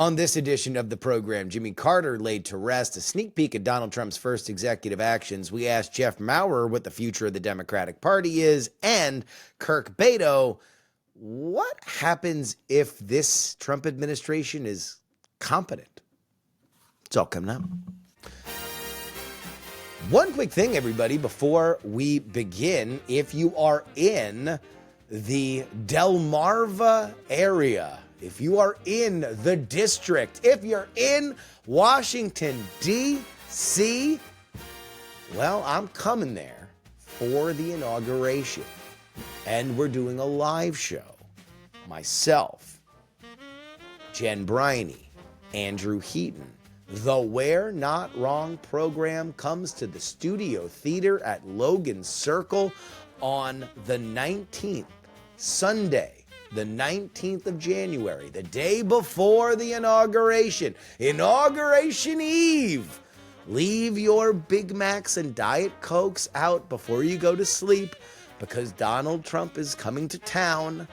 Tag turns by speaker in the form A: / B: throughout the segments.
A: On this edition of the program, Jimmy Carter laid to rest, a sneak peek at Donald Trump's first executive actions. We asked Jeff Maurer what the future of the Democratic Party is, and Kirk Bado, what happens if this Trump administration is competent? It's all coming up. One quick thing, everybody, before we begin. If you are in the Delmarva area, if you are in the district, if you're in Washington, D.C., well, I'm coming there for the inauguration. And we're doing a live show. Myself, Jen Briney, Andrew Heaton. The We're Not Wrong program comes to the Studio Theater at Logan Circle on the 19th, Sunday, the 19th of January, the day before the inauguration, Inauguration Eve. Leave your Big Macs and Diet Cokes out before you go to sleep because Donald Trump is coming to town.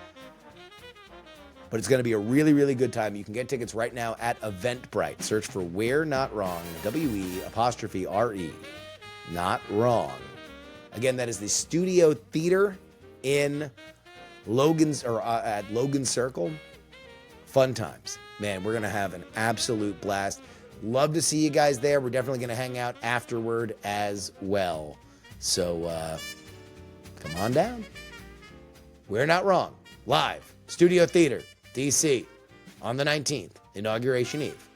A: But it's going to be a really, really good time. You can get tickets right now at Eventbrite. Search for We're Not Wrong, W-E'-R-E, Not Wrong. Again, that is the Studio Theater in at Logan Circle. Fun times. Man, we're going to have an absolute blast. Love to see you guys there. We're definitely going to hang out afterward as well. So come on down. We're Not Wrong. Live. Studio Theater, D.C. on the 19th. Inauguration Eve.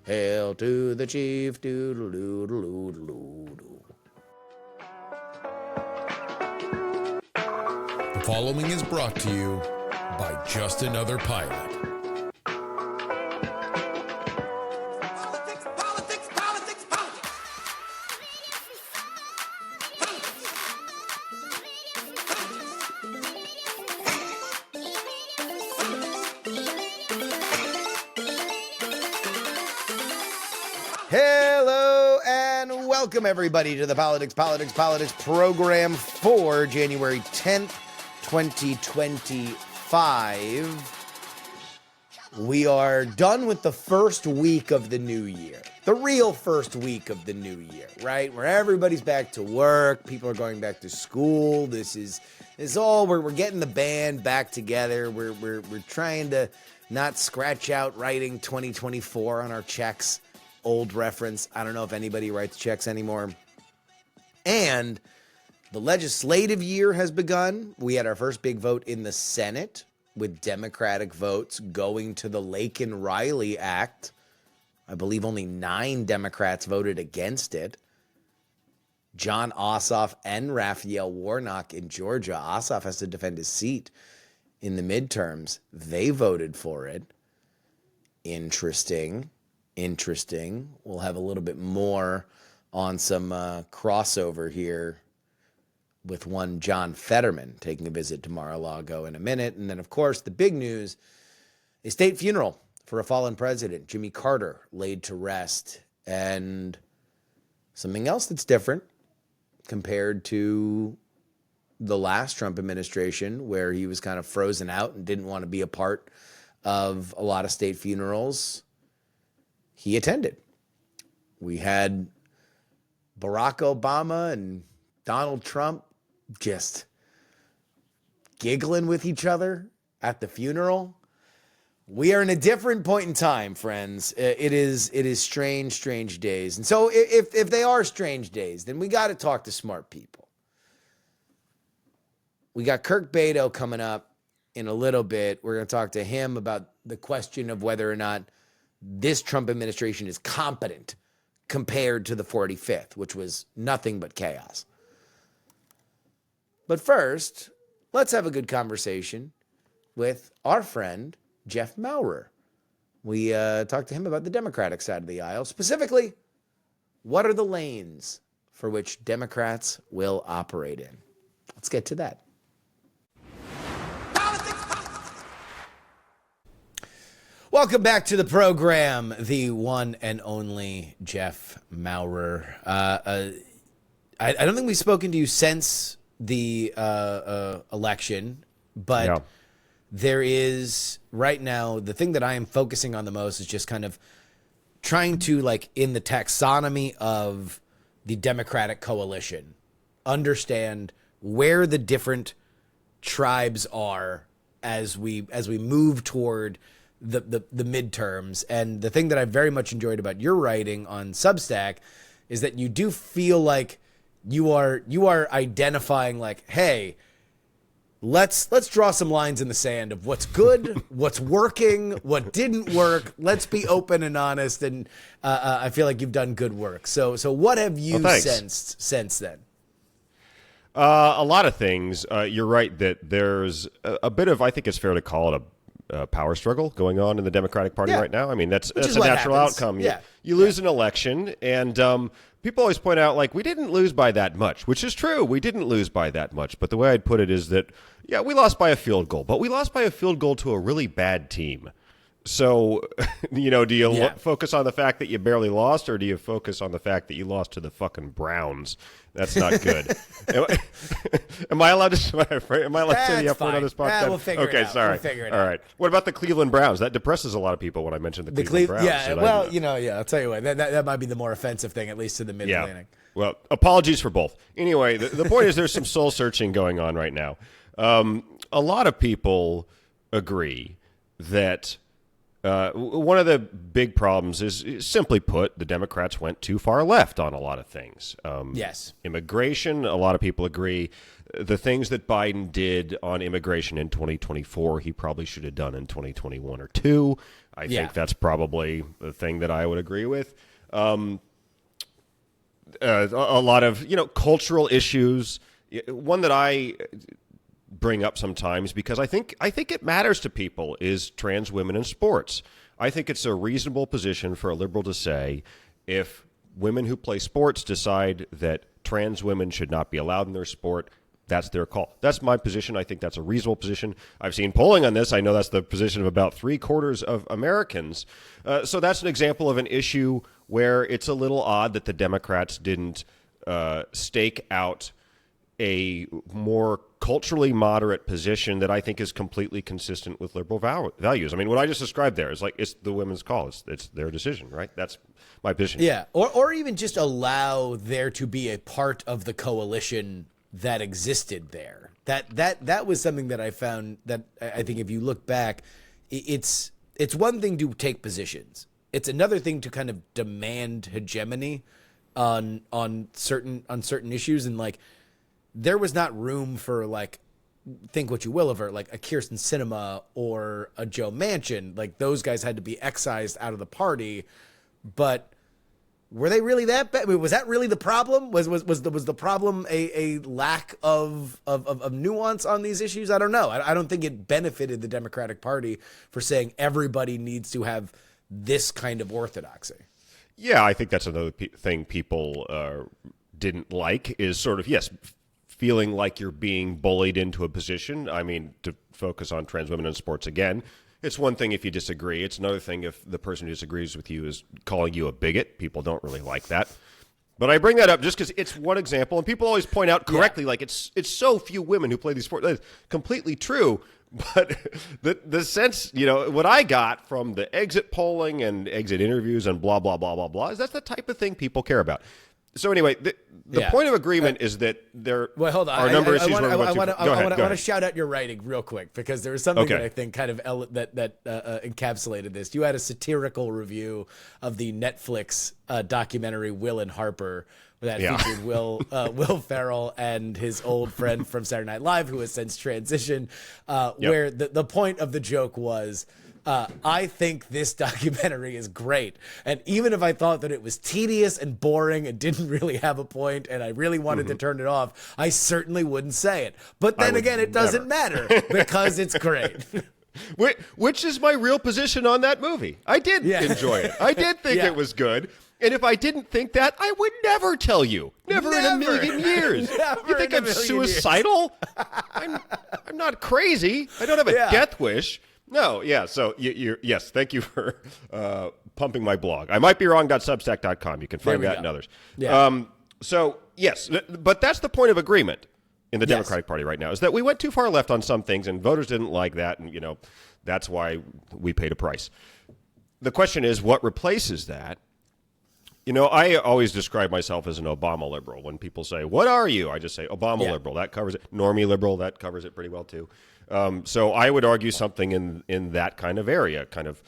A: Hail to the chief. Doodle-doodle-doodle-doodle.
B: The following is brought to you by Just Another Pilot.
C: Politics, politics, politics, politics.
A: Hello and welcome everybody to the Politics program for January 10th, 2025. We are done with the first week of the new year. The real first week of the new year, right? Where everybody's back to work, people are going back to school. This is all we're getting the band back together. We're trying to not scratch out writing 2024 on our checks. Old reference. I don't know if anybody writes checks anymore. And the legislative year has begun. We had our first big vote in the Senate with Democratic votes going to the Laken-Riley Act. I believe only 9 Democrats voted against it. John Ossoff and Raphael Warnock in Georgia. Ossoff has to defend his seat in the midterms. They voted for it. Interesting. We'll have a little bit more on some crossover here with one John Fetterman taking a visit to Mar-A-Lago in a minute. And then, of course, the big news, a state funeral for a fallen president, Jimmy Carter, laid to rest. And something else that's different compared to the last Trump administration, where he was kind of frozen out and didn't want to be a part of a lot of state funerals. He attended. We had Barack Obama and Donald Trump just giggling with each other at the funeral. We are in a different point in time, friends. It is strange days. And so if they are strange days, then we got to talk to smart people. We got Kirk Bado coming up in a little bit. We're going to talk to him about the question of whether or not this Trump administration is competent compared to the 45th, which was nothing but chaos. But first, let's have a good conversation with our friend, Jeff Maurer. We talked to him about the Democratic side of the aisle. Specifically, what are the lanes for which Democrats will operate in? Let's get to that. Welcome back to the program, the one and only Jeff Maurer. I don't think we've spoken to you since the election, but there is right now, the thing that I am focusing on the most is just kind of trying to, like, in the taxonomy of the Democratic coalition, understand where the different tribes are as we move toward the midterms. And the thing that I very much enjoyed about your writing on Substack is that you do feel like you are identifying, like, hey, let's draw some lines in the sand of what's good, what's working, what didn't work. Let's be open and honest. And I feel like you've done good work. So what have you sensed since then?
D: A lot of things. You're right that there's a bit of, I think it's fair to call it a power struggle going on in the Democratic Party right now. I mean, that's a natural outcome. You lose an election, and people always point out, like, we didn't lose by that much, which is true. We didn't lose by that much. But the way I'd put it is that, yeah, we lost by a field goal, but we lost by a field goal to a really bad team. So, do you focus on the fact that you barely lost, or do you focus on the fact that you lost to the fucking Browns? That's not good. Am I allowed to say the F word on this podcast?
A: We'll figure it out.
D: Sorry.
A: We'll figure it
D: All
A: out.
D: right. What about the Cleveland Browns? That depresses a lot of people when I mention the Cleveland Browns.
A: Yeah, I'll tell you what, that might be the more offensive thing, at least to the mid-Atlantic.
D: Yeah. Well, apologies for both. Anyway, the point is there's some soul-searching going on right now. A lot of people agree that one of the big problems is, simply put, the Democrats went too far left on a lot of things.
A: Yes.
D: Immigration, a lot of people agree. The things that Biden did on immigration in 2024, he probably should have done in 2021 or 2. I think that's probably the thing that I would agree with. A lot of, cultural issues. One that I bring up sometimes because I think it matters to people is trans women in sports. I think it's a reasonable position for a liberal to say if women who play sports decide that trans women should not be allowed in their sport, that's their call. That's my position. I think that's a reasonable position. I've seen polling on this. I know that's the position of about 3/4 of Americans. So that's an example of an issue where it's a little odd that the Democrats didn't stake out a more culturally moderate position that I think is completely consistent with liberal values. I mean, what I just described there is like, it's the women's call. It's their decision, right? That's my position.
A: Yeah, or even just allow there to be a part of the coalition that existed there. That was something that I found that I think if you look back, it's one thing to take positions. It's another thing to kind of demand hegemony on certain issues, and like, there was not room for, like, think what you will of her, like a Kirsten Sinema or a Joe Manchin. Like, those guys had to be excised out of the party. But were they really that bad? I mean, was that really the problem? Was the problem a lack of nuance on these issues? I don't know. I don't think it benefited the Democratic Party for saying everybody needs to have this kind of orthodoxy.
D: Yeah, I think that's another thing people didn't like is sort of, yes, feeling like you're being bullied into a position. I mean, to focus on trans women in sports again, it's one thing if you disagree. It's another thing if the person who disagrees with you is calling you a bigot. People don't really like that. But I bring that up just because it's one example, and people always point out correctly, like it's so few women who play these sports. That's completely true. But the sense, what I got from the exit polling and exit interviews and blah, blah, blah, blah, blah, is that's the type of thing people care about. So anyway, the point of agreement is that there
A: hold on.
D: are a number of issues
A: I
D: where
A: want to shout out your writing real quick because there was something that I think kind of that encapsulated this. You had a satirical review of the Netflix documentary Will and Harper that featured Will Ferrell and his old friend from Saturday Night Live who has since transitioned, where the point of the joke was, I think this documentary is great. And even if I thought that it was tedious and boring and didn't really have a point and I really wanted to turn it off, I certainly wouldn't say it. But then again, it doesn't matter because it's great.
D: Which is my real position on that movie. I did enjoy it. I did think it was good. And if I didn't think that, I would never tell you. Never. In a million years. You think I'm suicidal? I'm not crazy. I don't have a death wish. No, yeah. So yes, thank you for pumping my blog. I might be wrong.substack.com. You can find that and others.
A: Yeah.
D: So yes, but that's the point of agreement. in the
A: Yes.
D: Democratic Party right now is that we went too far left on some things, and voters didn't like that, and that's why we paid a price. The question is, what replaces that? I always describe myself as an Obama liberal. When people say, "What are you?" I just say Obama liberal. That covers it. Normie liberal. That covers it pretty well too. So I would argue something in that kind of area, kind of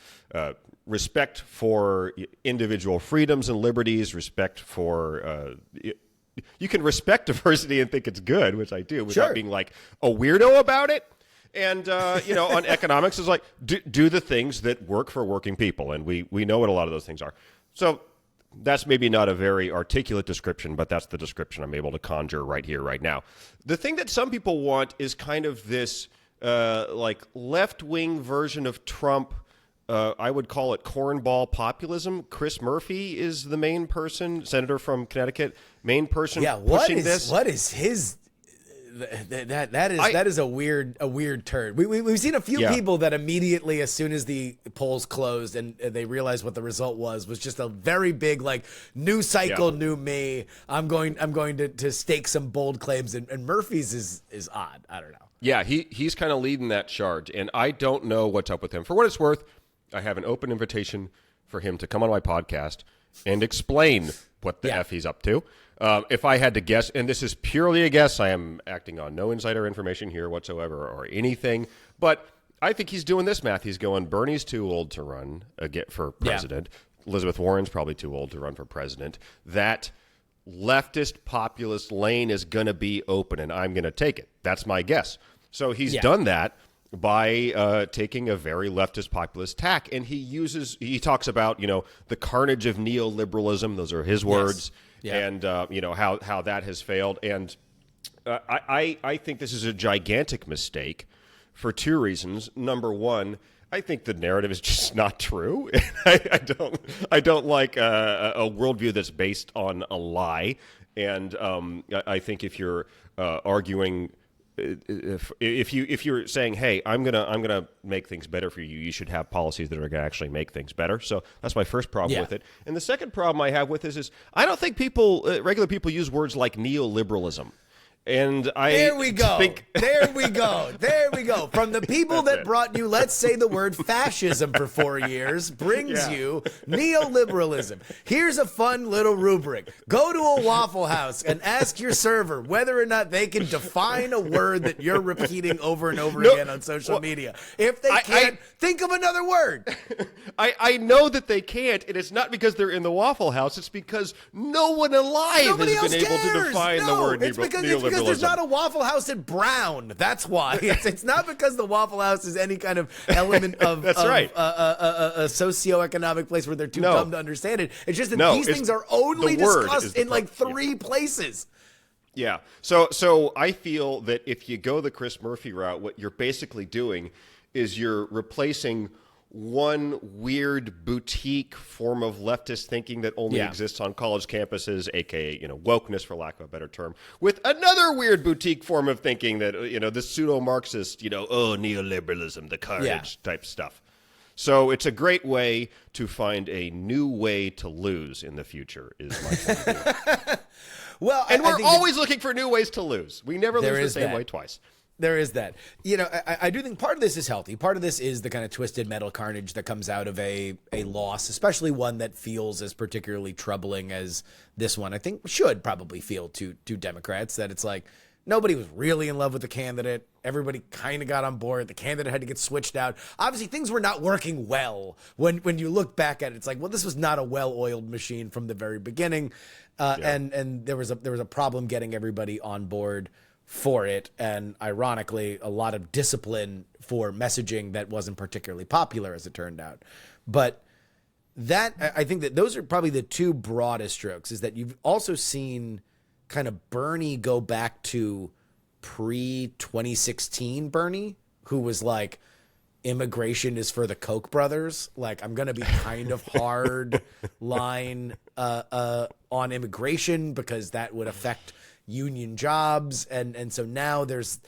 D: respect for individual freedoms and liberties, respect for. You can respect diversity and think it's good, which I do, without being like a weirdo about it. And, on economics is like, do the things that work for working people. And we know what a lot of those things are. So that's maybe not a very articulate description, but that's the description I'm able to conjure right here, right now. The thing that some people want is kind of this left-wing version of Trump. I would call it cornball populism. Chris Murphy is the main person, senator from Connecticut, main person pushing this.
A: What is his... That is a weird turn. We've seen a few people that immediately, as soon as the polls closed and they realized what the result was just a very big new cycle, new me. I'm going to stake some bold claims, and Murphy's is odd. I don't know.
D: Yeah, he's kind of leading that charge, and I don't know what's up with him. For what it's worth, I have an open invitation for him to come on my podcast and explain what the F he's up to. If I had to guess, and this is purely a guess, I am acting on no insider information here whatsoever or anything, but I think he's doing this math. He's going, Bernie's too old to run for president. Elizabeth Warren's probably too old to run for president. That leftist populist lane is going to be open, and I'm going to take it. That's my guess. So he's done that by taking a very leftist populist tack, and he talks about the carnage of neoliberalism. Those are his words. And how that has failed. And I think this is a gigantic mistake for two reasons. Number one, I think the narrative is just not true. I don't like a worldview that's based on a lie. And I think if you're arguing, if you're saying, hey, I'm gonna make things better for you, you should have policies that are going to actually make things better. So that's my first problem with it. And the second problem I have with this is I don't think regular people use words like neoliberalism. And
A: there we go. From the people that brought you, let's say, the word fascism for 4 years, brings you neoliberalism. Here's a fun little rubric. Go to a Waffle House and ask your server whether or not they can define a word that you're repeating over and over again on social media. If they can't, think of another word.
D: I know that they can't, and it's not because they're in the Waffle House. It's because no one alive has been able to define the word neoliberalism.
A: Because there's not a Waffle House in Brown. That's why. It's not because the Waffle House is any kind of element of a socioeconomic place where they're too dumb to understand it. It's just that these things are only discussed in three places.
D: Yeah. So I feel that if you go the Chris Murphy route, what you're basically doing is you're replacing one weird boutique form of leftist thinking that only exists on college campuses, aka wokeness, for lack of a better term, with another weird boutique form of thinking that the pseudo-Marxist, neoliberalism, the carnage type stuff. So it's a great way to find a new way to lose in the future, is my point of view.
A: Well,
D: and we're always looking for new ways to lose. We never lose the same way twice.
A: There is that. I do think part of this is healthy. Part of this is the kind of twisted metal carnage that comes out of a loss, especially one that feels as particularly troubling as this one. I think should probably feel to Democrats that it's like nobody was really in love with the candidate. Everybody kind of got on board. The candidate had to get switched out. Obviously, things were not working well. When you look back at it, it's like, well, this was not a well-oiled machine from the very beginning, and there was a problem getting everybody on board for it, and ironically a lot of discipline for messaging that wasn't particularly popular, as it turned out. But that, I think that those are probably the two broadest strokes, is that you've also seen kind of Bernie go back to pre-2016 Bernie, who was like, immigration is for the Koch brothers. Like, I'm going to be kind of hard line on immigration because that would affect union jobs, and so now there's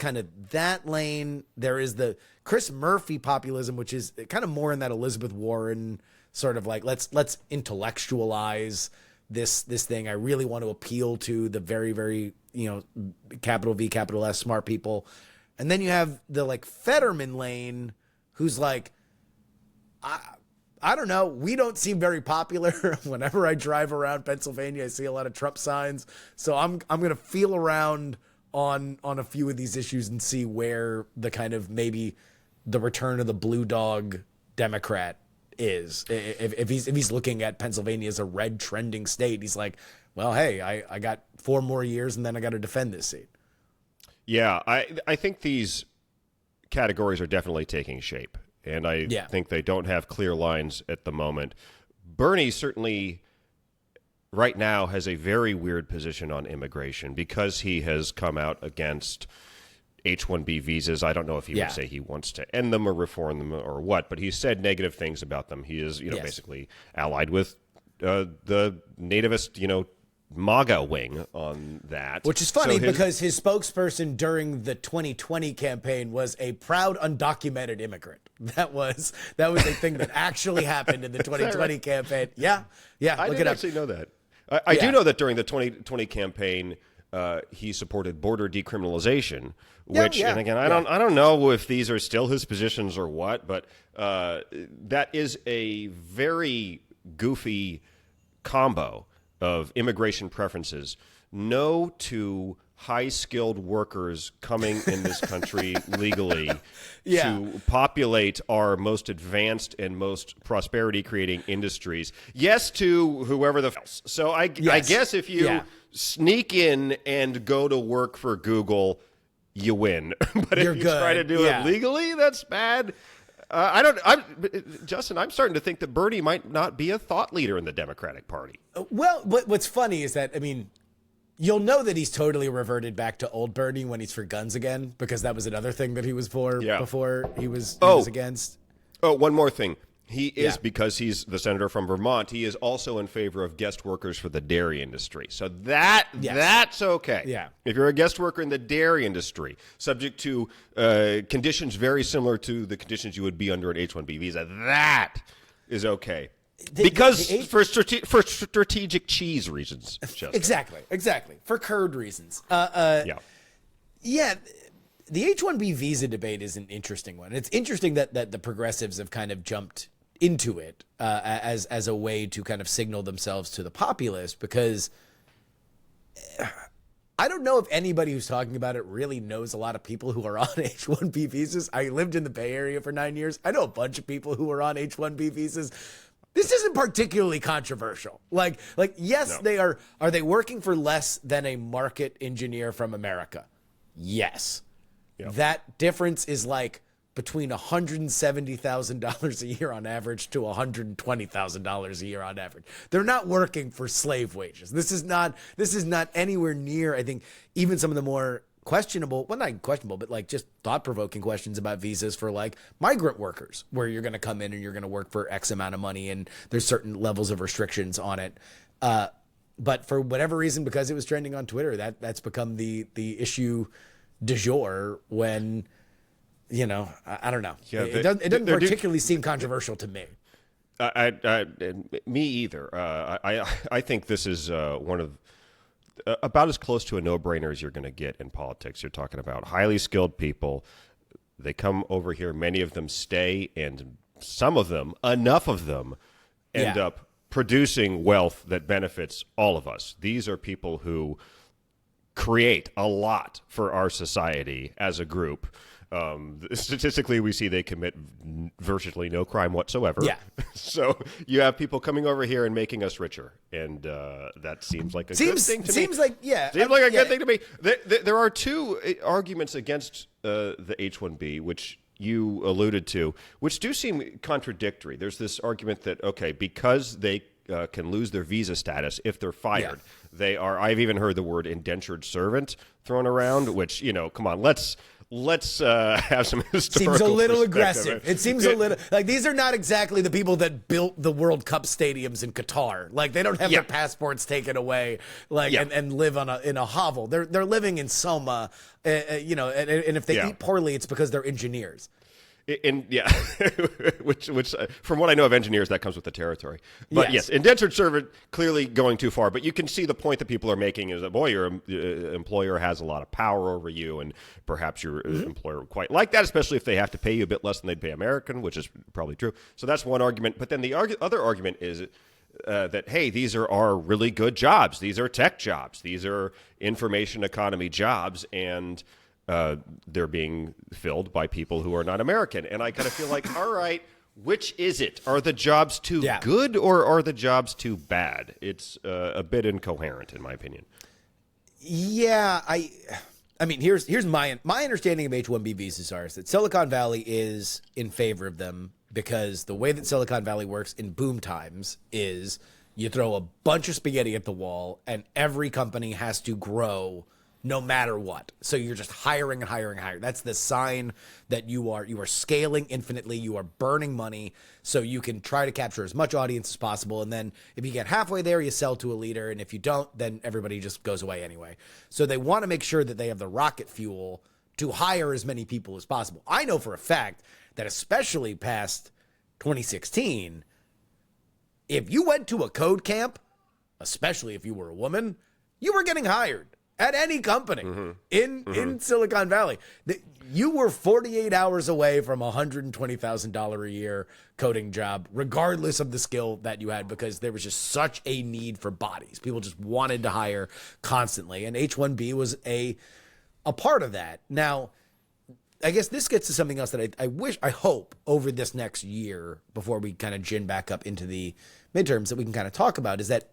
A: kind of that lane. There is the Chris Murphy populism, which is kind of more in that Elizabeth Warren sort of like let's intellectualize this thing. I really want to appeal to the very, very, capital V, capital S smart people. And then you have the like Fetterman lane who's like, I don't know. We don't seem very popular. Whenever I drive around Pennsylvania, I see a lot of Trump signs. So I'm going to feel around on a few of these issues and see where the kind of maybe the return of the blue dog Democrat is. If he's looking at Pennsylvania as a red trending state, he's like, well, hey, I got 4 more years and then I got to defend this seat.
D: Yeah, I think these categories are definitely taking shape. And I think they don't have clear lines at the moment. Bernie certainly right now has a very weird position on immigration because he has come out against H-1B visas. I don't know if he would say he wants to end them or reform them or what, but he's said negative things about them. He is, basically allied with the nativist, MAGA wing on that.
A: Which is funny because his spokesperson during the 2020 campaign was a proud undocumented immigrant. That was a thing that actually happened in the 2020 campaign. Yeah.
D: I didn't actually know that. I do know that during the 2020 campaign, he supported border decriminalization, which, and again, I don't know if these are still his positions or what, but that is a very goofy combo of immigration preferences. No to high-skilled workers coming in this country legally to populate our most advanced and most prosperity-creating industries. Yes to whoever the else. So I guess if you sneak in and go to work for Google, you win. But if you try to do it legally, that's bad. Justin, I'm starting to think that Bernie might not be a thought leader in the Democratic Party.
A: Well, what's funny is that, you'll know that he's totally reverted back to old Bernie when he's for guns again, because that was another thing that he was for before he was against. Oh,
D: one more thing. He is, because he's the senator from Vermont, he is also in favor of guest workers for the dairy industry. So that's okay.
A: Yeah.
D: If you're a guest worker in the dairy industry, subject to conditions very similar to the conditions you would be under an H-1B visa, that is okay. For strategic cheese reasons.
A: Exactly. For curd reasons. The H-1B visa debate is an interesting one. It's interesting that the progressives have kind of jumped into it as a way to kind of signal themselves to the populace, because I don't know if anybody who's talking about it really knows a lot of people who are on H-1B visas. I lived in the Bay Area for 9 years. I know a bunch of people who are on H-1B visas. This isn't particularly controversial. Yes, they are. Are they working for less than a market engineer from America? Yes. Yep. That difference is between $170,000 a year on average to $120,000 a year on average. They're not working for slave wages. This is not anywhere near, I think, even some of the more questionable, well, not questionable, but just thought-provoking questions about visas for migrant workers, where you're going to come in and you're going to work for X amount of money and there's certain levels of restrictions on it. But for whatever reason, because it was trending on Twitter, that's become the issue du jour when, I don't know. Yeah, it doesn't particularly seem controversial to me.
D: Me either. I think this is one of about as close to a no-brainer as you're going to get in politics. You're talking about highly skilled people. They come over here. Many of them stay, and some of them, enough of them, end up producing wealth that benefits all of us. These are people who create a lot for our society as a group. Statistically, we see they commit virtually no crime whatsoever. Yeah. So you have people coming over here and making us richer, and that seems like a good thing to me. Seems like a good thing to me. There are two arguments against the H-1B, which you alluded to, which do seem contradictory. There's this argument that, okay, because they can lose their visa status if they're fired, they are. I've even heard the word indentured servant thrown around, which, come on, let's have some historical
A: Seems a little aggressive. It seems a little these are not exactly the people that built the World Cup stadiums in Qatar. They don't have their passports taken away and live in a hovel. They're living in Soma, and if they eat poorly, it's because they're engineers.
D: And yeah, which from what I know of engineers, that comes with the territory. But yes, indentured servant clearly going too far. But you can see the point that people are making is that, boy, your employer has a lot of power over you, and perhaps your employer would quite like that, especially if they have to pay you a bit less than they'd pay American, which is probably true. So that's one argument. But then the other argument is that, hey, these are really good jobs. These are tech jobs. These are information economy jobs, and they're being filled by people who are not American. And I kind of feel like, all right, which is it? Are the jobs too good or are the jobs too bad? It's a bit incoherent, in my opinion.
A: Yeah, I mean, here's my understanding of H-1B visas is that Silicon Valley is in favor of them because the way that Silicon Valley works in boom times is you throw a bunch of spaghetti at the wall and every company has to grow no matter what. So you're just hiring and hiring and hiring. That's the sign that you are scaling infinitely. You are burning money so you can try to capture as much audience as possible. And then if you get halfway there, you sell to a leader. And if you don't, then everybody just goes away anyway. So they want to make sure that they have the rocket fuel to hire as many people as possible. I know for a fact that especially past 2016, if you went to a code camp, especially if you were a woman, you were getting hired at any company in Silicon Valley. You were 48 hours away from a $120,000 a year coding job, regardless of the skill that you had, because there was just such a need for bodies. People just wanted to hire constantly, and H-1B was a part of that. Now, I guess this gets to something else that I hope over this next year, before we kind of gin back up into the midterms, that we can kind of talk about, is that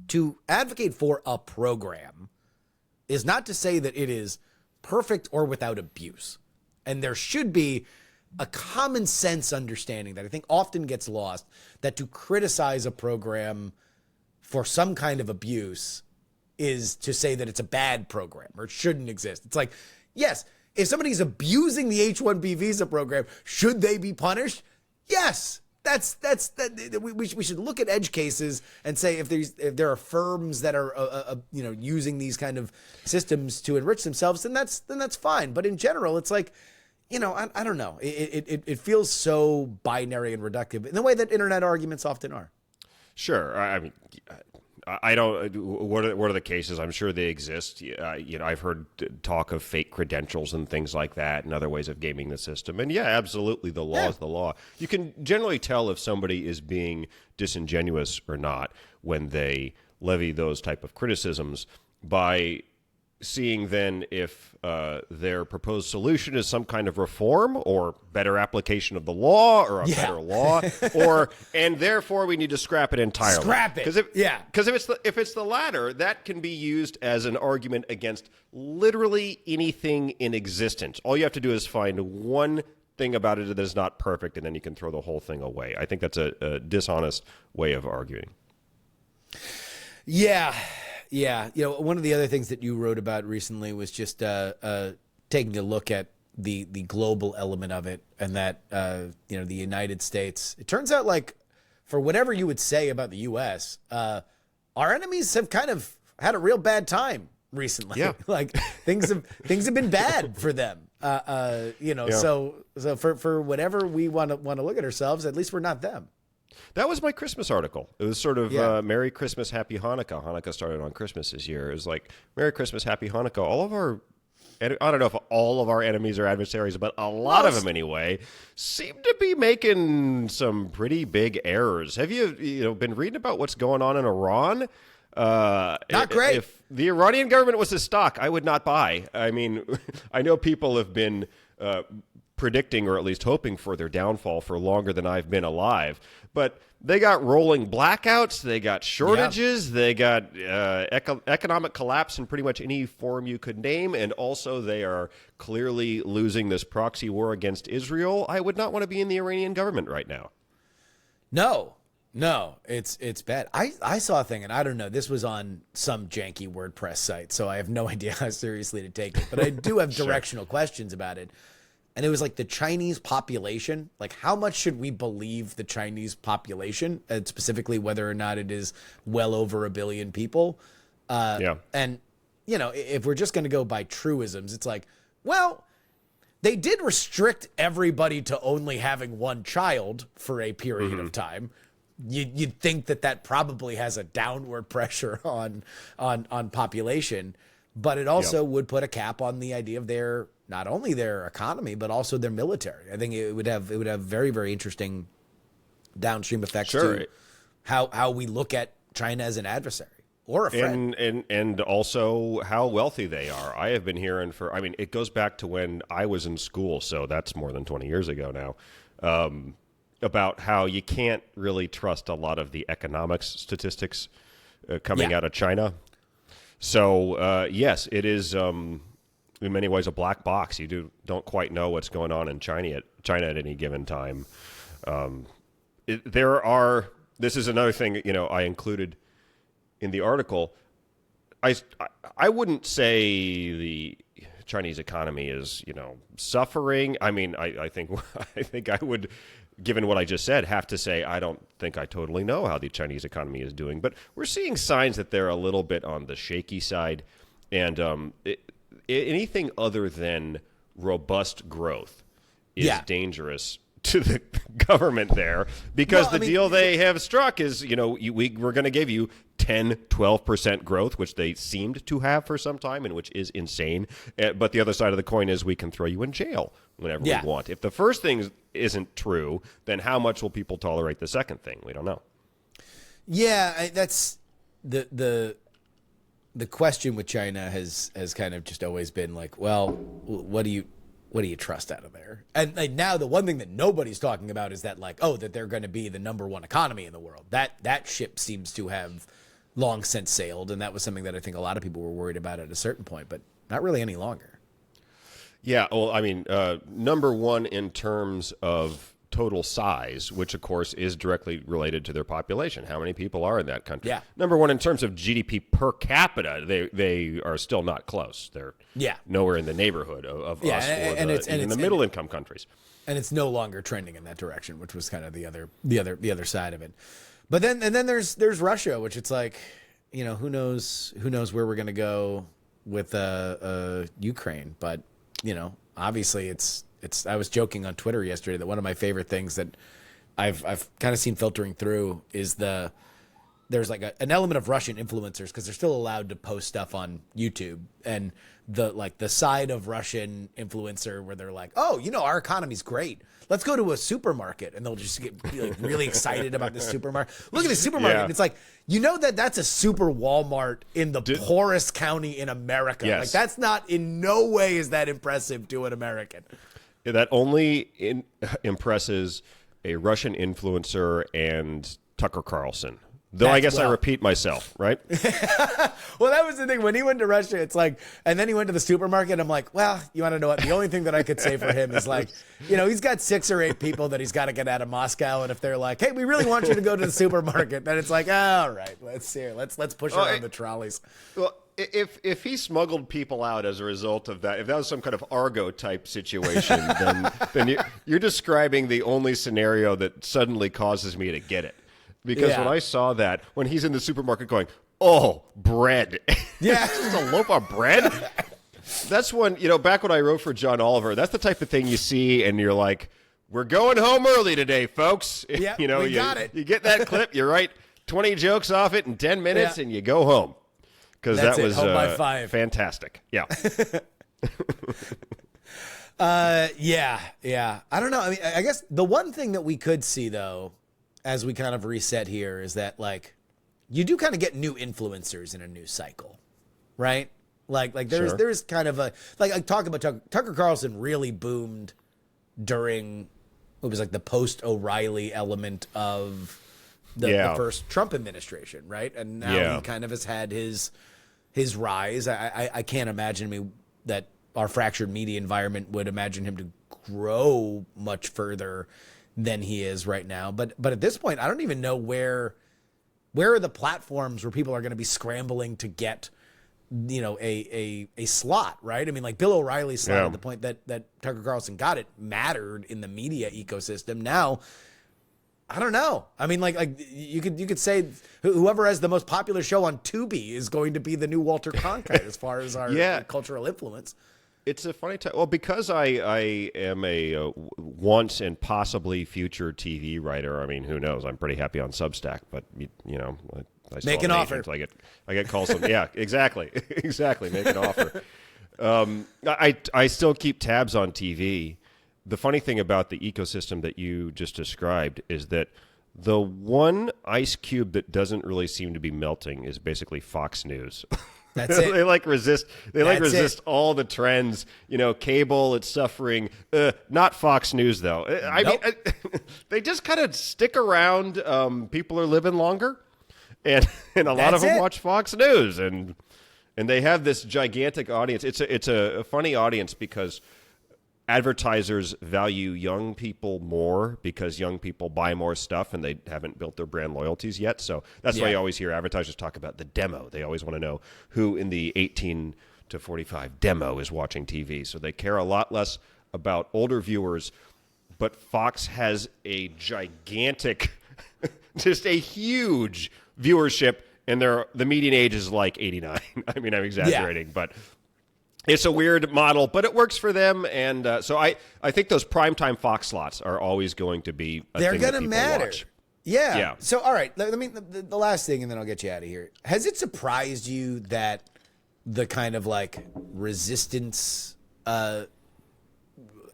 A: to advocate for a program is not to say that it is perfect or without abuse. And there should be a common sense understanding that I think often gets lost, that to criticize a program for some kind of abuse is to say that it's a bad program or it shouldn't exist. It's like, yes, if somebody's abusing the H-1B visa program, should they be punished? Yes. We should look at edge cases and say if there are firms that are using these kind of systems to enrich themselves, then that's fine. But in general, it's like, I don't know. It feels so binary and reductive in the way that internet arguments often are.
D: Sure. I mean, I don't. What are the cases? I'm sure they exist. I've heard talk of fake credentials and things like that, and other ways of gaming the system. And yeah, absolutely, the law is the law. You can generally tell if somebody is being disingenuous or not when they levy those type of criticisms by seeing then if their proposed solution is some kind of reform or better application of the law or a better law, and therefore we need to scrap it entirely.
A: Scrap it.
D: Because if it's the latter, that can be used as an argument against literally anything in existence. All you have to do is find one thing about it that is not perfect, and then you can throw the whole thing away. I think that's a dishonest way of arguing.
A: Yeah. Yeah, one of the other things that you wrote about recently was just taking a look at the global element of it, and that the United States. It turns out, like, for whatever you would say about the U.S., our enemies have kind of had a real bad time recently.
D: Yeah.
A: Like things have been bad for them. So for whatever we want to look at ourselves, at least we're not them.
D: That was my Christmas article. It was sort of Merry Christmas, Happy Hanukkah. Hanukkah started on Christmas this year. It was like, Merry Christmas, Happy Hanukkah. All of our, I don't know if all of our enemies are adversaries, but a lot of them anyway, seem to be making some pretty big errors. Have you been reading about what's going on in Iran?
A: Not great.
D: If the Iranian government was a stock, I would not buy. I mean, I know people have been predicting or at least hoping for their downfall for longer than I've been alive. But they got rolling blackouts, they got shortages, they got economic collapse in pretty much any form you could name, and also they are clearly losing this proxy war against Israel. I would not want to be in the Iranian government right now.
A: No, it's bad. I saw a thing, and I don't know, this was on some janky WordPress site, so I have no idea how seriously to take it, but I do have directional questions about it. And it was like the Chinese population, like how much should we believe the Chinese population, and specifically whether or not it is well over 1 billion people. And, if we're just going to go by truisms, it's like, well, They did restrict everybody to only having one child for a period of time. You'd think that probably has a downward pressure on population, but it also would put a cap on the idea of not only their economy but also their military. I think it would have very, very interesting downstream effects to how we look at China as an adversary or a friend.
D: And also how wealthy they are. I have been hearing it goes back to when I was in school, so that's more than 20 years ago now, about how you can't really trust a lot of the economics statistics coming out of China. So, yes, it is in many ways a black box. You don't quite know what's going on in China at any given time. This is another thing, I included in the article. I wouldn't say the Chinese economy is, suffering. I mean, I think I would, given what I just said, have to say I don't think I totally know how the Chinese economy is doing. But we're seeing signs that they're a little bit on the shaky side. And anything other than robust growth is dangerous to the government there, because the deal they have struck is, we're going to give you 10, 12% growth, which they seemed to have for some time, and which is insane. But the other side of the coin is we can throw you in jail whenever we want. If the first thing isn't true, then how much will people tolerate the second thing? We don't know. Yeah,
A: that's the question with China has kind of just always been like, well, what do you trust out of there? And now the one thing that nobody's talking about is that that they're going to be the number one economy in the world. That ship seems to have long since sailed, and that was something that I think a lot of people were worried about at a certain point, but not really any longer.
D: Yeah, well, I mean, number one in terms of total size, which of course is directly related to their population. How many people are in that country?
A: Yeah.
D: Number one in terms of GDP per capita, they are still not close. They're nowhere in the neighborhood of us or the middle income countries.
A: And it's no longer trending in that direction, which was kind of the other side of it. But then there's Russia, which it's like, who knows where we're going to go with Ukraine, but obviously it's I was joking on Twitter yesterday that one of my favorite things that I've kind of seen filtering through is there's like an element of Russian influencers, because they're still allowed to post stuff on YouTube, and the side of Russian influencer where they're like, oh, our economy's great. Let's go to a supermarket, and they'll just be really excited about the supermarket. Look at the supermarket. And it's like, that's a super Walmart in the poorest county in America.
D: Yes.
A: Like, that's not, in no way is that impressive to an American.
D: That only impresses a Russian influencer and Tucker Carlson. Though I guess I repeat myself, right?
A: Well, that was the thing. When he went to Russia, it's like, and then he went to the supermarket. I'm like, well, you want to know what? The only thing that I could say for him is like, he's got 6 or 8 people that he's got to get out of Moscow. And if they're like, hey, we really want you to go to the supermarket, then it's like, all right, let's push around the trolleys.
D: Well, if he smuggled people out as a result of that, if that was some kind of Argo type situation, then you're describing the only scenario that suddenly causes me to get it. Because when I saw that, when he's in the supermarket going, oh, bread.
A: Yeah.
D: Just a loaf of bread? That's when, back when I wrote for John Oliver, that's the type of thing you see and you're like, we're going home early today, folks.
A: Yeah, we got it.
D: You get that clip, you write 20 jokes off it in 10 minutes and you go home. Because that was
A: home by 5.
D: Fantastic. Yeah.
A: Yeah. I don't know. I mean, I guess the one thing that we could see, though, as we kind of reset here, is that you do kind of get new influencers in a new cycle, right? Like there's kind of a talk about Tucker Carlson really boomed during what was the post O'Reilly element of the first Trump administration, right? And now he kind of has had his rise. I can't imagine that our fractured media environment would imagine him to grow much further than he is right now. But at this point, I don't even know where are the platforms where people are going to be scrambling to get, a slot, right? I mean, Bill O'Reilly's slot at the point that Tucker Carlson got it mattered in the media ecosystem. Now, I don't know. I mean, you could say whoever has the most popular show on Tubi is going to be the new Walter Cronkite as far as our cultural influence.
D: It's a funny time. Well, because I am a once and possibly future TV writer. I mean, who knows? I'm pretty happy on Substack, but I still
A: Make
D: have
A: an offer.
D: agent. I get calls. Yeah, exactly, exactly. Make an offer. I still keep tabs on TV. The funny thing about the ecosystem that you just described is that the one ice cube that doesn't really seem to be melting is basically Fox News.
A: That's it.
D: They resist. They
A: That's
D: resist all the trends. Cable, it's suffering. Not Fox News though. I
A: Nope.
D: mean, they just kind of stick around. People are living longer, and a lot of
A: That's
D: them
A: it.
D: watch Fox News, and they have this gigantic audience. It's a funny audience because advertisers value young people more because young people buy more stuff and they haven't built their brand loyalties yet. So that's why you always hear advertisers talk about the demo. They always want to know who in the 18 to 45 demo is watching TV. So they care a lot less about older viewers. But Fox has a gigantic, just a huge viewership, and the median age is like 89. I mean, I'm exaggerating, but it's a weird model, but it works for them, and so I think those primetime Fox slots are always going to be
A: They're
D: going to
A: matter.
D: Watch.
A: Yeah. So, all right, let me the last thing, and then I'll get you out of here. Has it surprised you that the kind of like resistance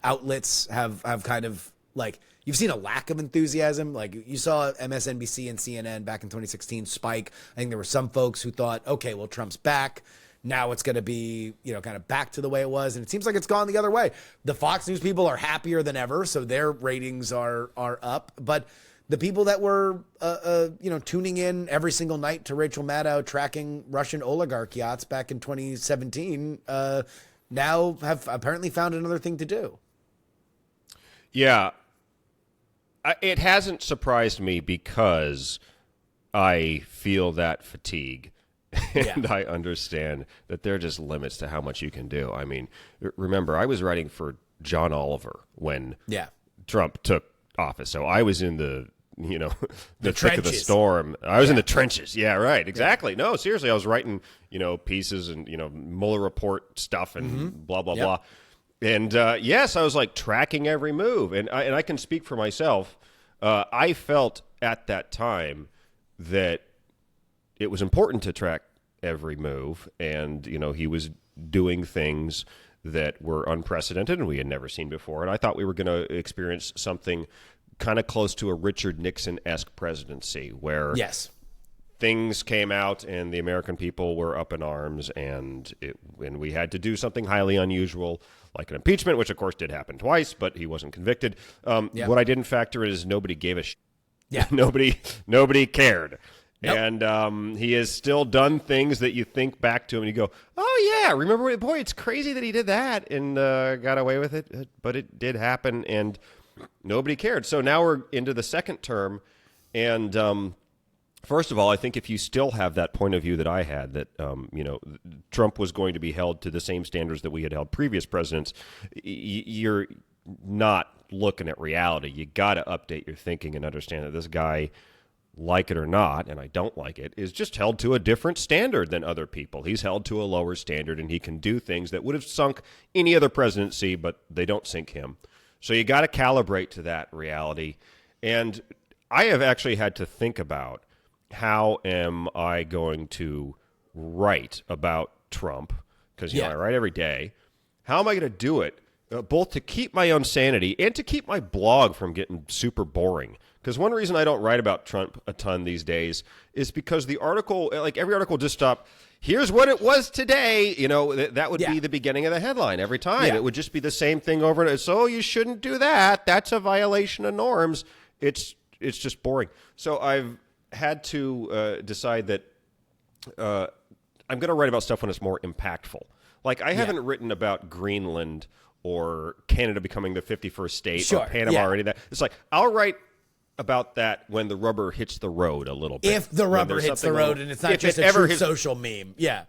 A: outlets have kind of like, you've seen a lack of enthusiasm? Like you saw MSNBC and CNN back in 2016 spike. I think there were some folks who thought, okay, well, Trump's back. Now it's going to be, kind of back to the way it was. And it seems like it's gone the other way. The Fox News people are happier than ever, so their ratings are up. But the people that were, tuning in every single night to Rachel Maddow tracking Russian oligarch yachts back in 2017, now have apparently found another thing to do.
D: Yeah. It hasn't surprised me because I feel that fatigue. And I understand that there are just limits to how much you can do. I mean, remember, I was writing for John Oliver when Trump took office. So I was in the thick of the storm. I was in the trenches. Yeah, right. Exactly. Yeah. No, seriously, I was writing, pieces and, Mueller report stuff and blah, blah, blah. And yes, I was like tracking every move. And I can speak for myself. I felt at that time that it was important to track every move, and he was doing things that were unprecedented and we had never seen before. And I thought we were going to experience something kind of close to a Richard Nixon-esque presidency, where things came out and the American people were up in arms, and we had to do something highly unusual, like an impeachment, which of course did happen twice, but he wasn't convicted. What I didn't factor in is nobody gave a shit. Yeah. Nobody cared. Nope. And he has still done things that you think back to him and you go, oh, yeah, remember, boy, it's crazy that he did that and got away with it. But it did happen, and nobody cared. So now we're into the second term. And first of all, I think if you still have that point of view that I had, that, Trump was going to be held to the same standards that we had held previous presidents, you're not looking at reality. You got to update your thinking and understand that this guy, like it or not, and I don't like it, is just held to a different standard than other people. He's held to a lower standard, and he can do things that would have sunk any other presidency, but they don't sink him. So you got to calibrate to that reality. And I have actually had to think about, how am I going to write about Trump? Because I write every day. How am I going to do it, both to keep my own sanity and to keep my blog from getting super boring? Because one reason I don't write about Trump a ton these days is because the article, like every article, just stop. Here's what it was today. That would be the beginning of the headline every time. Yeah. It would just be the same thing over and over. So you shouldn't do that. That's a violation of norms. It's just boring. So I've had to decide that I'm going to write about stuff when it's more impactful. Like I haven't written about Greenland or Canada becoming the 51st state or Panama or any of that. It's like I'll write about that when the rubber hits the road a little bit.
A: If the rubber hits the road and it's not just a true social meme. Yeah.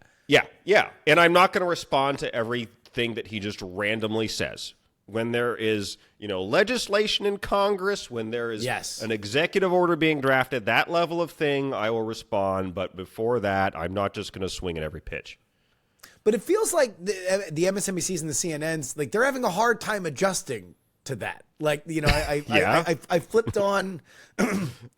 D: And I'm not going to respond to everything that he just randomly says. When there is, legislation in Congress, when there is an executive order being drafted, that level of thing, I will respond. But before that, I'm not just going to swing at every pitch.
A: But it feels like the MSNBCs and the CNNs, like they're having a hard time adjusting to that. Like, you know, I flipped on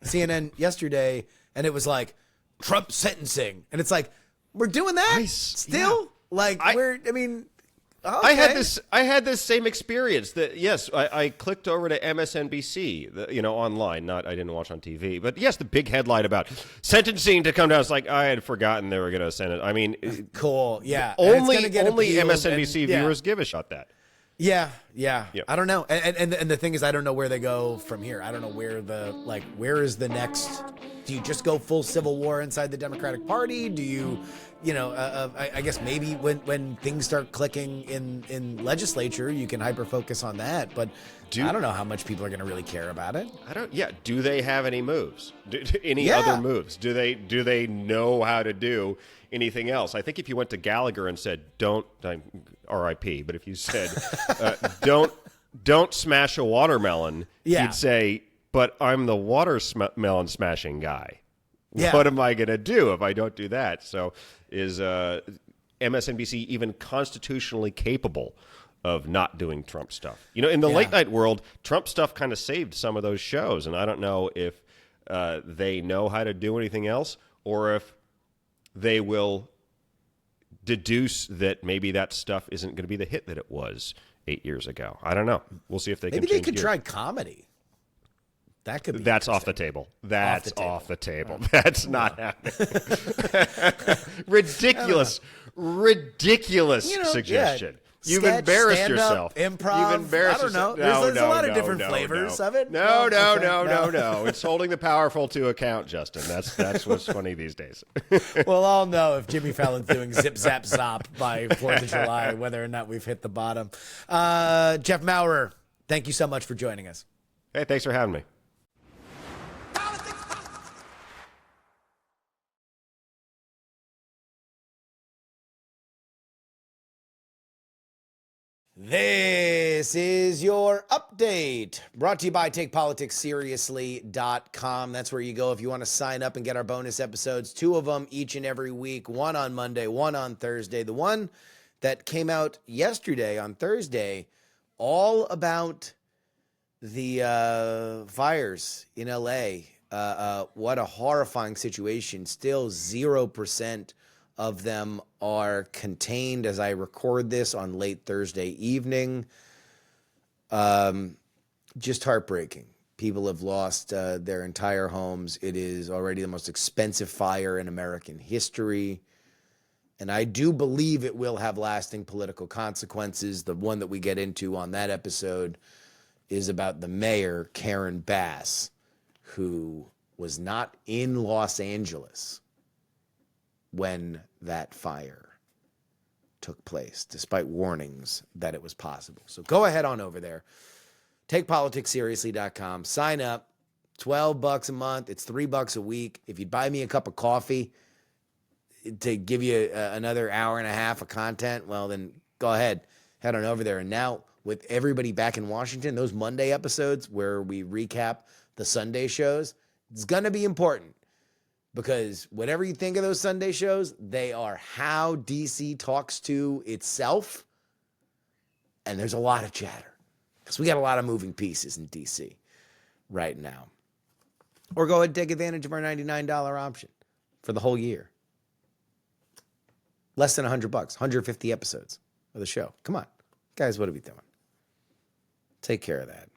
A: CNN yesterday and it was like Trump sentencing. And it's like, we're doing that still? Yeah. Like I mean, okay.
D: I had this same experience that, yes, I clicked over to MSNBC, online, I didn't watch on TV, but yes, the big headline about sentencing to come down. It's like, I had forgotten they were going to send it. I mean,
A: cool. Yeah.
D: Only MSNBC viewers give a shot that.
A: Yeah. I don't know. And the thing is, I don't know where they go from here. I don't know where is the next, do you just go full civil war inside the Democratic Party? Do you, I guess maybe when things start clicking in legislature, you can hyper focus on that. But I don't know how much people are going to really care about it.
D: Do they have any moves? Other moves? Do they know how to do anything else? I think if you went to Gallagher and said, don't, RIP, but if you said, don't smash a watermelon, he'd say, but I'm the watermelon smashing guy. Yeah. What am I going to do if I don't do that? So is MSNBC even constitutionally capable of not doing Trump stuff? In the late night world, Trump stuff kind of saved some of those shows, and I don't know if they know how to do anything else or if they will deduce that maybe that stuff isn't going to be the hit that it was 8 years ago. I don't know. We'll see if they can change gears.
A: Try comedy. That could be.
D: That's off the table. That's off the table. That's not happening. Ridiculous suggestion.
A: Yeah.
D: You've embarrassed yourself.
A: Improv.
D: You've embarrassed
A: yourself. There's a lot of different flavors of it.
D: No. It's holding the powerful to account, Justin. That's what's funny these days.
A: Well, I'll know if Jimmy Fallon's doing zip, zap, zop by 4th of July, whether or not we've hit the bottom. Jeff Maurer, thank you so much for joining us.
D: Hey, thanks for having me.
A: This is your update, brought to you by TakePoliticsSeriously.com. That's where you go if you want to sign up and get our bonus episodes, 2 of them each and every week, one on Monday, one on Thursday. The one that came out yesterday on Thursday, all about the fires in LA. What a horrifying situation. Still 0% of them are contained as I record this on late Thursday evening. Just heartbreaking. People have lost their entire homes. It is already the most expensive fire in American history. And I do believe it will have lasting political consequences. The one that we get into on that episode is about the mayor, Karen Bass, who was not in Los Angeles when that fire took place, despite warnings that it was possible. So go ahead on over there. TakePoliticsSeriously.com. Sign up. $12 a month. It's $3 a week. If you buy me a cup of coffee to give you another hour and a half of content, well, then go ahead. Head on over there. And now, with everybody back in Washington, those Monday episodes where we recap the Sunday shows, it's going to be important. Because whatever you think of those Sunday shows, they are how DC talks to itself. And there's a lot of chatter. Because we got a lot of moving pieces in DC right now. Or go ahead and take advantage of our $99 option for the whole year. Less than $100, 150 episodes of the show. Come on. Guys, what are we doing? Take care of that.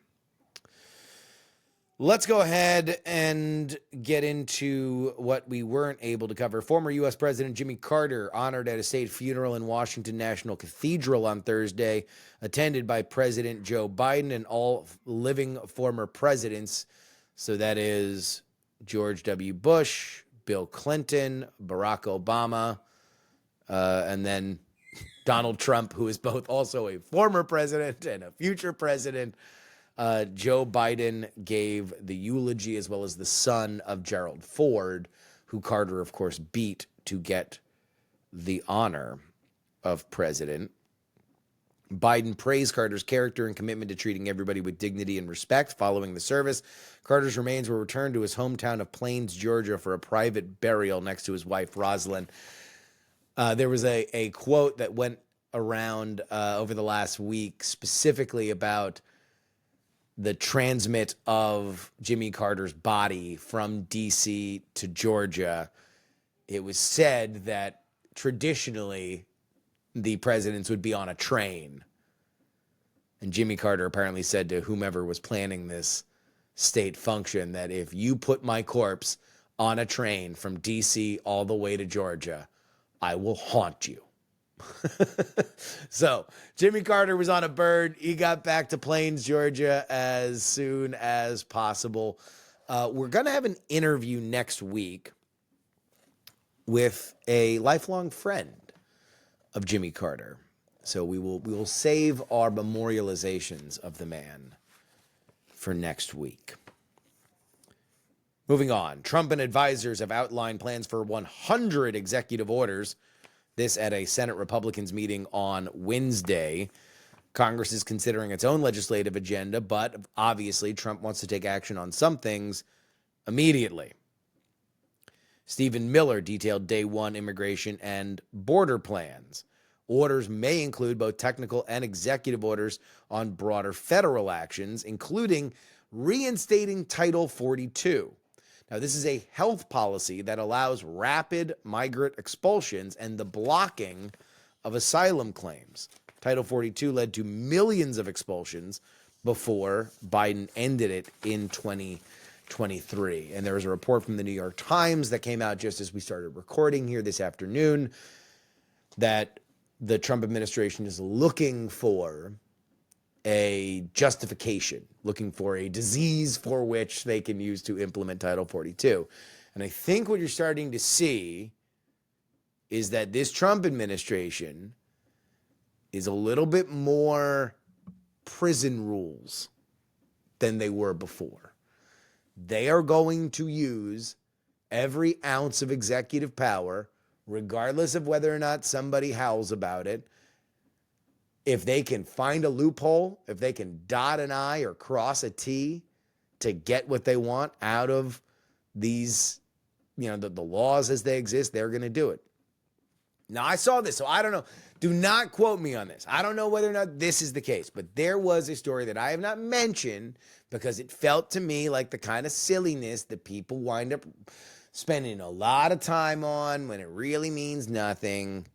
A: Let's go ahead and get into what we weren't able to cover. Former U.S. President Jimmy Carter honored at a state funeral in Washington National Cathedral on Thursday, attended by President Joe Biden and all living former presidents. So that is George W. Bush, Bill Clinton, Barack Obama, and then Donald Trump, who is both also a former president and a future president. Joe Biden gave the eulogy, as well as the son of Gerald Ford, who Carter, of course, beat to get the honor of president. Biden praised Carter's character and commitment to treating everybody with dignity and respect. Following the service, Carter's remains were returned to his hometown of Plains, Georgia, for a private burial next to his wife, Rosalind. There was a quote that went around over the last week specifically about the transmit of Jimmy Carter's body from D.C. to Georgia. It was said that traditionally the presidents would be on a train. And Jimmy Carter apparently said to whomever was planning this state function that if you put my corpse on a train from D.C. all the way to Georgia, I will haunt you. So Jimmy Carter was on a bird. He got back to Plains, Georgia as soon as possible. We're going to have an interview next week with a lifelong friend of Jimmy Carter. So we will save our memorializations of the man for next week. Moving on, Trump and advisors have outlined plans for 100 executive orders. This at a Senate Republicans meeting on Wednesday. Congress is considering its own legislative agenda, but obviously Trump wants to take action on some things immediately. Stephen Miller detailed day one immigration and border plans. Orders may include both technical and executive orders on broader federal actions, including reinstating Title 42. Now, this is a health policy that allows rapid migrant expulsions and the blocking of asylum claims. Title 42 led to millions of expulsions before Biden ended it in 2023. And there was a report from the New York Times that came out just as we started recording here this afternoon that the Trump administration is looking for a justification, looking for a disease for which they can use to implement Title 42. And I think what you're starting to see is that this Trump administration is a little bit more prison rules than they were before. They are going to use every ounce of executive power, regardless of whether or not somebody howls about it. If they can find a loophole, if they can dot an I or cross a T to get what they want out of these, the laws as they exist, they're going to do it. Now, I saw this, so I don't know. Do not quote me on this. I don't know whether or not this is the case, but there was a story that I have not mentioned because it felt to me like the kind of silliness that people wind up spending a lot of time on when it really means nothing.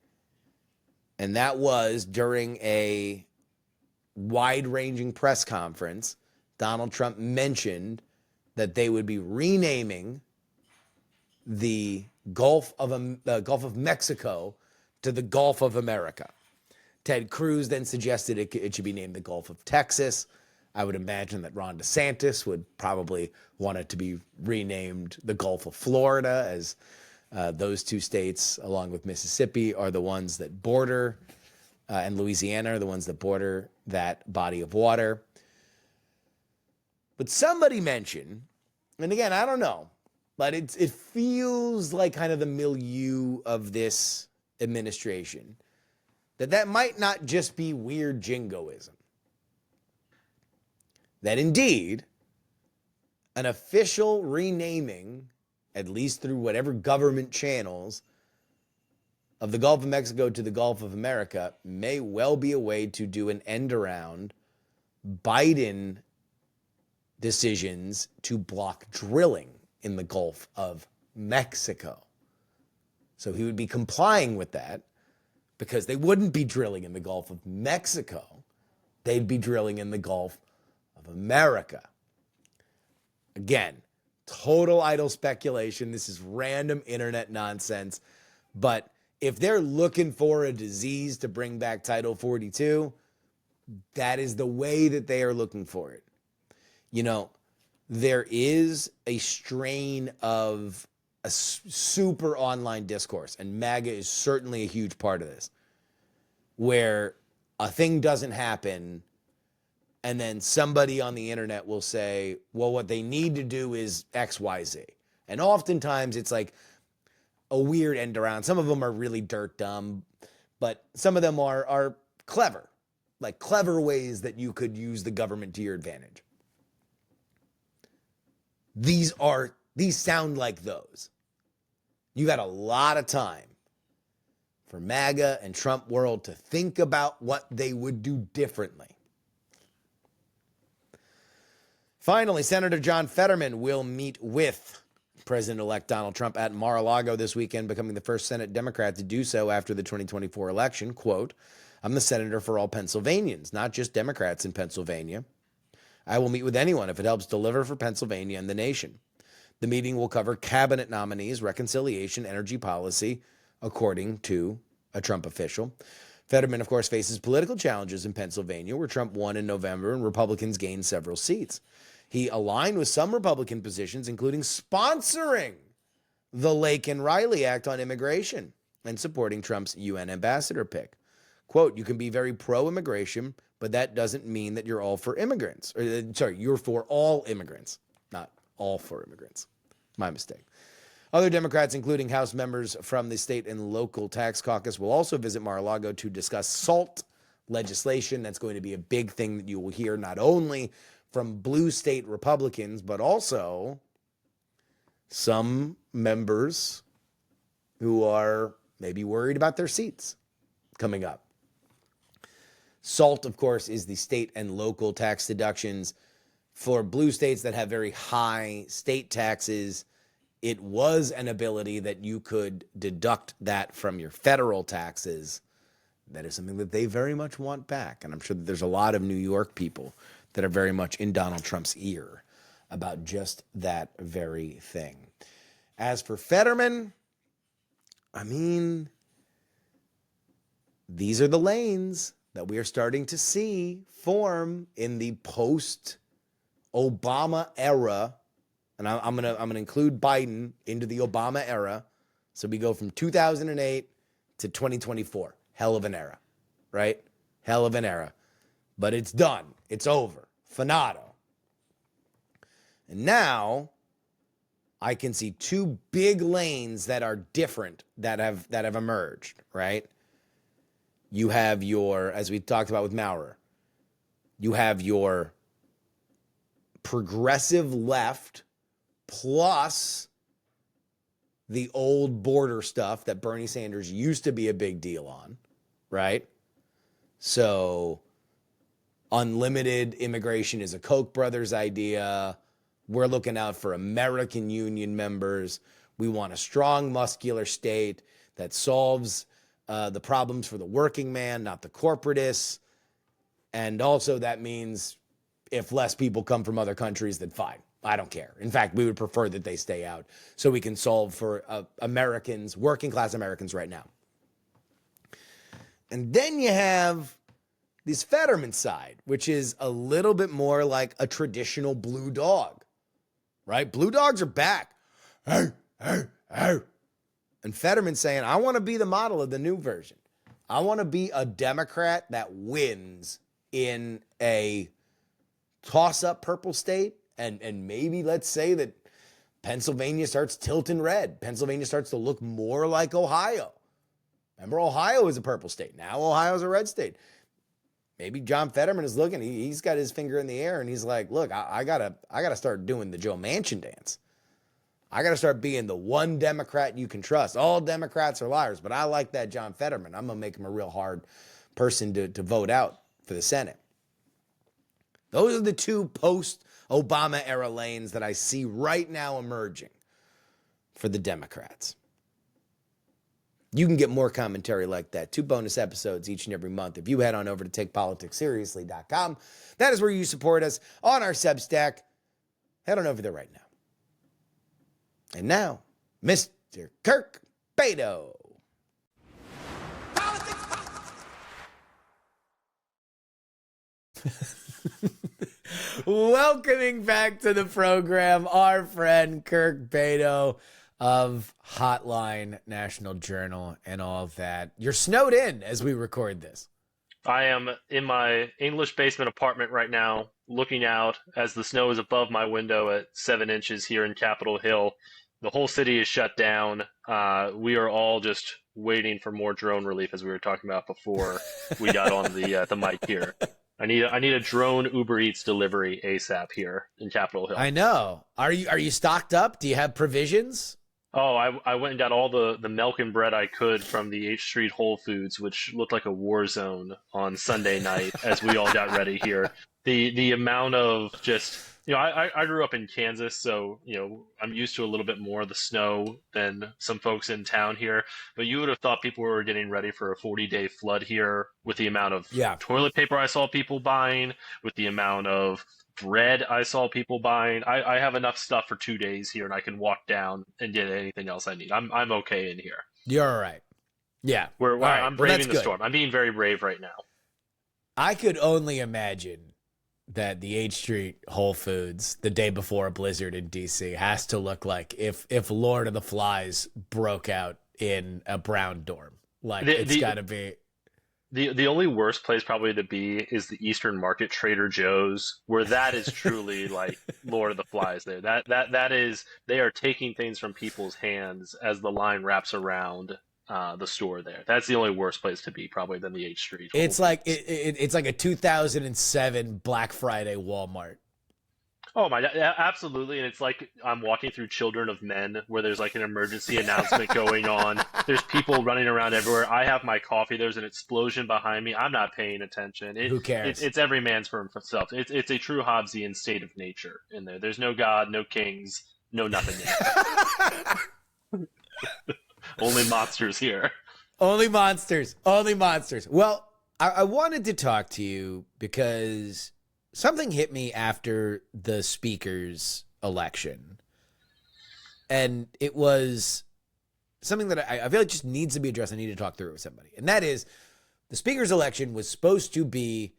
A: And that was during a wide-ranging press conference, Donald Trump mentioned that they would be renaming the Gulf of Mexico to the Gulf of America. Ted Cruz then suggested it should be named the Gulf of Texas. I would imagine that Ron DeSantis would probably want it to be renamed the Gulf of Florida, as those two states, along with Mississippi, are the ones that border, and Louisiana are the ones that border that body of water. But somebody mentioned, and again, I don't know, but it feels like kind of the milieu of this administration, that might not just be weird jingoism. That indeed, an official renaming, at least through whatever government channels, of the Gulf of Mexico to the Gulf of America may well be a way to do an end around Biden decisions to block drilling in the Gulf of Mexico. So he would be complying with that because they wouldn't be drilling in the Gulf of Mexico. They'd be drilling in the Gulf of America. Again, total idle speculation. This is random internet nonsense. But if they're looking for a disease to bring back Title 42, that is the way that they are looking for it. There is a strain of a super online discourse, and MAGA is certainly a huge part of this, where a thing doesn't happen, and then somebody on the internet will say, well, what they need to do is X, Y, Z. And oftentimes it's like a weird end around. Some of them are really dirt dumb, but some of them are clever, like clever ways that you could use the government to your advantage. These sound like those. You got a lot of time for MAGA and Trump world to think about what they would do differently. Finally, Senator John Fetterman will meet with President-elect Donald Trump at Mar-A-Lago this weekend, becoming the first Senate Democrat to do so after the 2024 election. Quote, "I'm the senator for all Pennsylvanians, not just Democrats in Pennsylvania. I will meet with anyone if it helps deliver for Pennsylvania and the nation. The meeting will cover cabinet nominees, reconciliation, energy policy," according to a Trump official. Fetterman, of course, faces political challenges in Pennsylvania, where Trump won in November and Republicans gained several seats. He aligned with some Republican positions, including sponsoring the Lake and Riley Act on immigration and supporting Trump's UN ambassador pick. Quote, "You can be very pro-immigration, but that doesn't mean that you're all for immigrants." You're for all immigrants, not all for immigrants. My mistake. Other Democrats, including House members from the state and local tax caucus, will also visit Mar-a-Lago to discuss SALT legislation. That's going to be a big thing that you will hear not only from blue state Republicans, but also some members who are maybe worried about their seats coming up. SALT, of course, is the state and local tax deductions for blue states that have very high state taxes. It was an ability that you could deduct that from your federal taxes. That is something that they very much want back. And I'm sure that there's a lot of New York people that are very much in Donald Trump's ear about just that very thing. As for Fetterman, I mean, these are the lanes that we are starting to see form in the post-Obama era. And I'm gonna include Biden into the Obama era. So we go from 2008 to 2024. Hell of an era, right? Hell of an era. But it's done. It's over. Finado. And now I can see two big lanes that are different that have emerged, right? You have your, as we talked about with Maurer, you have your progressive left plus the old border stuff that Bernie Sanders used to be a big deal on, right? So unlimited immigration is a Koch brothers idea. We're looking out for American Union members. We want a strong, muscular state that solves the problems for the working man, not the corporatists. And also that means if less people come from other countries, then fine. I don't care. In fact, we would prefer that they stay out so we can solve for Americans, working class Americans right now. And then you have this Fetterman side, which is a little bit more like a traditional blue dog, right? Blue dogs are back. Hey, hey, hey. And Fetterman saying, I want to be the model of the new version. I want to be a Democrat that wins in a toss-up purple state. And maybe let's say that Pennsylvania starts tilting red. Pennsylvania starts to look more like Ohio. Remember, Ohio is a purple state. Now Ohio's a red state. Maybe John Fetterman is looking. He's got his finger in the air, and he's like, look, I gotta start doing the Joe Manchin dance. I got to start being the one Democrat you can trust. All Democrats are liars, but I like that John Fetterman. I'm going to make him a real hard person to vote out for the Senate. Those are the two post-Obama era lanes that I see right now emerging for the Democrats. You can get more commentary like that. 2 bonus episodes each and every month. If you head on over to takepoliticsseriously.com, that is where you support us on our Substack. Head on over there right now. And now, Mr. Kirk Bado. Welcoming back to the program, our friend Kirk Bado of Hotline, National Journal, and all of that. You're snowed in as we record this.
E: I am in my English basement apartment right now, looking out as the snow is above my window at 7 inches here in Capitol Hill. The whole city is shut down. We are all just waiting for more drone relief, as we were talking about before we got on the mic here. I need a drone Uber Eats delivery ASAP here in Capitol Hill.
A: I know. Are you stocked up? Do you have provisions?
E: Oh, I went and got all the milk and bread I could from the H Street Whole Foods, which looked like a war zone on Sunday night as we all got ready here. The amount of just, I grew up in Kansas, so, I'm used to a little bit more of the snow than some folks in town here. But you would have thought people were getting ready for a 40-day flood here with the amount of
A: Yeah.
E: toilet paper I saw people buying, with the amount of bread I saw people buying. I have enough stuff for 2 days here, and I can walk down and get anything else I need. I'm okay in here.
A: You're all right. Yeah.
E: Where
A: All right.
E: I'm
A: Well, that's
E: braving the
A: good.
E: storm. I'm being very brave right now.
A: I could only imagine that the H Street Whole Foods the day before a blizzard in DC has to look like if Lord of the Flies broke out in a brown dorm. Like it's got to be.
E: The only worst place probably to be is the Eastern Market Trader Joe's, where that is truly like Lord of the Flies there. That is, they are taking things from people's hands as the line wraps around the store there. That's the only worst place to be probably than the H Street.
A: It's like it's like a 2007 Black Friday Walmart.
E: Oh my, yeah, absolutely. And it's like I'm walking through Children of Men where there's like an emergency announcement going on. There's people running around everywhere. I have my coffee. There's an explosion behind me. I'm not paying attention.
A: Who cares?
E: It's every man's for himself. It's a true Hobbesian state of nature in there. There's no God, no kings, no nothing. Only monsters here.
A: Only monsters. Only monsters. Well, I wanted to talk to you because something hit me after the speaker's election. And it was something that I feel like just needs to be addressed. I need to talk through it with somebody. And that is, the speaker's election was supposed to be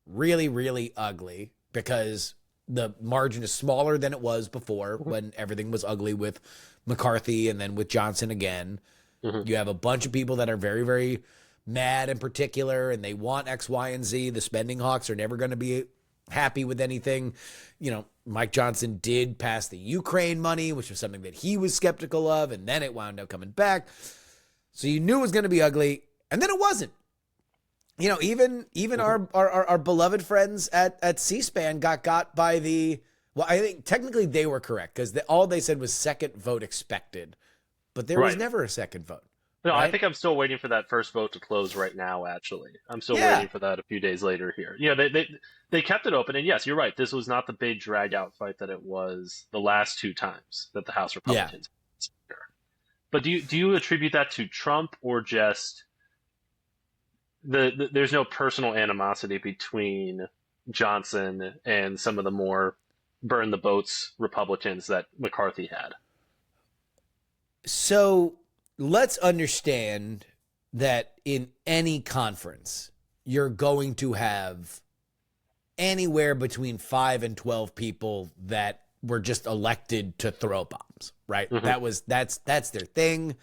A: really, really ugly because the margin is smaller than it was before when everything was ugly with McCarthy and then with Johnson again. Mm-hmm. You have a bunch of people that are very, very mad in particular, and they want X, Y, and Z. The spending hawks are never going to be happy with anything. Mike Johnson did pass the Ukraine money, which was something that he was skeptical of, and then it wound up coming back. So you knew it was going to be ugly, and then it wasn't. Even our beloved friends at C-SPAN got by the, well, I think technically they were correct because all they said was second vote expected, but there was never a second vote.
E: No,
A: right?
E: I think I'm still waiting for that first vote to close right now, actually. I'm still waiting for that a few days later here. They kept it open, and yes, you're right. This was not the big drag-out fight that it was the last two times that the House Republicans here. But do you attribute that to Trump or just there's no personal animosity between Johnson and some of the more burn the boats Republicans that McCarthy had?
A: So let's understand that in any conference, you're going to have anywhere between 5 and 12 people that were just elected to throw bombs, right? Mm-hmm. That's their thing.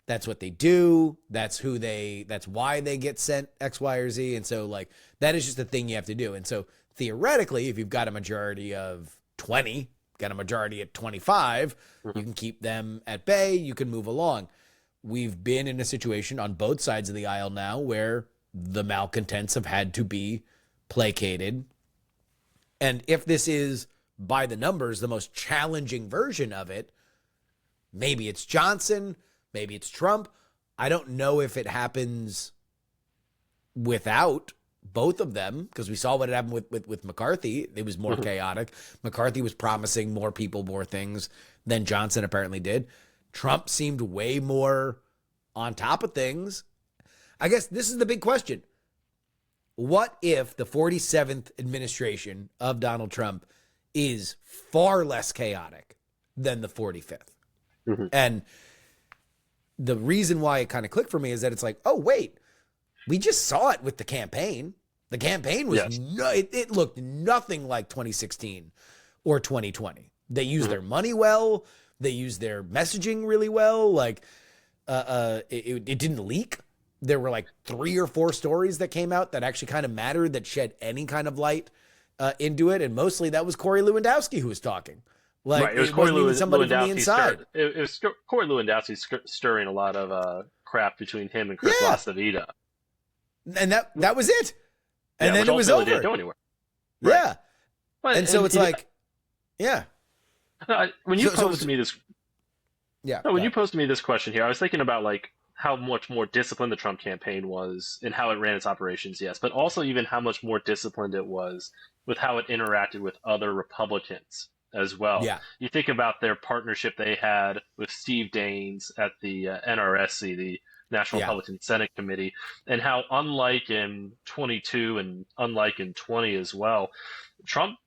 A: That's what they do. That's why they get sent X, Y, or Z. And so that is just the thing you have to do. And so theoretically, if you've got a majority of 20, got a majority at 25, you can keep them at bay. You can move along. We've been in a situation on both sides of the aisle now where the malcontents have had to be placated. And if this is, by the numbers, the most challenging version of it, maybe it's Johnson, maybe it's Trump. I don't know if it happens without both of them, because we saw what had happened with McCarthy. It was more chaotic. McCarthy was promising more people, more things than Johnson apparently did. Trump seemed way more on top of things. I guess this is the big question. What if the 47th administration of Donald Trump is far less chaotic than the 45th? Mm-hmm. And the reason why it kind of clicked for me is that it's like, oh, wait, we just saw it with the campaign. The campaign was, it looked nothing like 2016 or 2020. They used their money well. They used their messaging really well. It didn't leak. There were 3 or 4 stories that came out that actually kind of mattered, that shed any kind of light into it. And mostly that was Corey Lewandowski who was talking.
E: It was
A: Corey somebody from the inside.
E: It was Corey Lewandowski stirring a lot of crap between him and Chris LaSavita.
A: And that was it. And then it was over.
E: Didn't go anywhere.
A: Right. Yeah. Well, and so it's when you posed to me this, Yeah.
E: No, when
A: go
E: you
A: ahead.
E: posted me this question here, I was thinking about like how much more disciplined the Trump campaign was and how it ran its operations, yes, but also even how much more disciplined it was with how it interacted with other Republicans as well.
A: Yeah.
E: You think about their partnership they had with Steve Daines at the NRSC, the National
A: Yeah.
E: Republican Senate Committee, and how unlike in 22 and unlike in 20 as well, Trump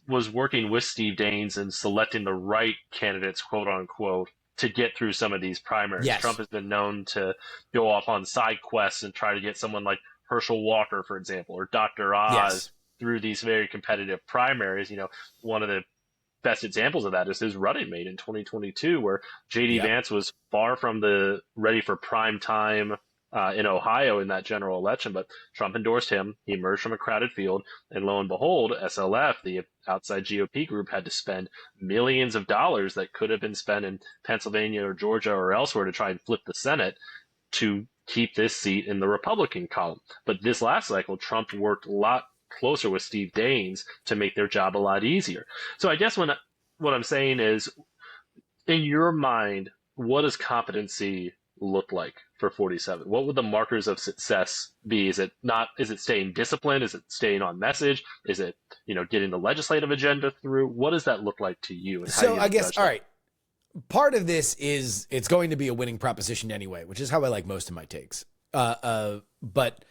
E: was working with Steve Daines and selecting the right candidates, quote unquote, to get through some of these primaries. Trump
A: Yes.
E: has been known to go off on side quests and try to get someone like Herschel Walker, for example, or Dr. Oz
A: Yes.
E: through these very competitive primaries. One of the best examples of that is his running mate in 2022, where J.D.
A: Yep.
E: Vance was far from the ready for prime time in Ohio in that general election, but Trump endorsed him. He emerged from a crowded field, and lo and behold, SLF, the outside GOP group, had to spend millions of dollars that could have been spent in Pennsylvania or Georgia or elsewhere to try and flip the Senate to keep this seat in the Republican column. But this last cycle, Trump worked a lot closer with Steve Daines to make their job a lot easier. So I guess what I'm saying is, in your mind, what does competency look like for 47? What would the markers of success be? Is it staying disciplined? Is it staying on message? Is it, getting the legislative agenda through? What does that look like to you? And how do
A: So
E: you
A: I guess,
E: judge
A: all
E: that?
A: right, part of this is it's going to be a winning proposition anyway, which is how I like most of my takes. But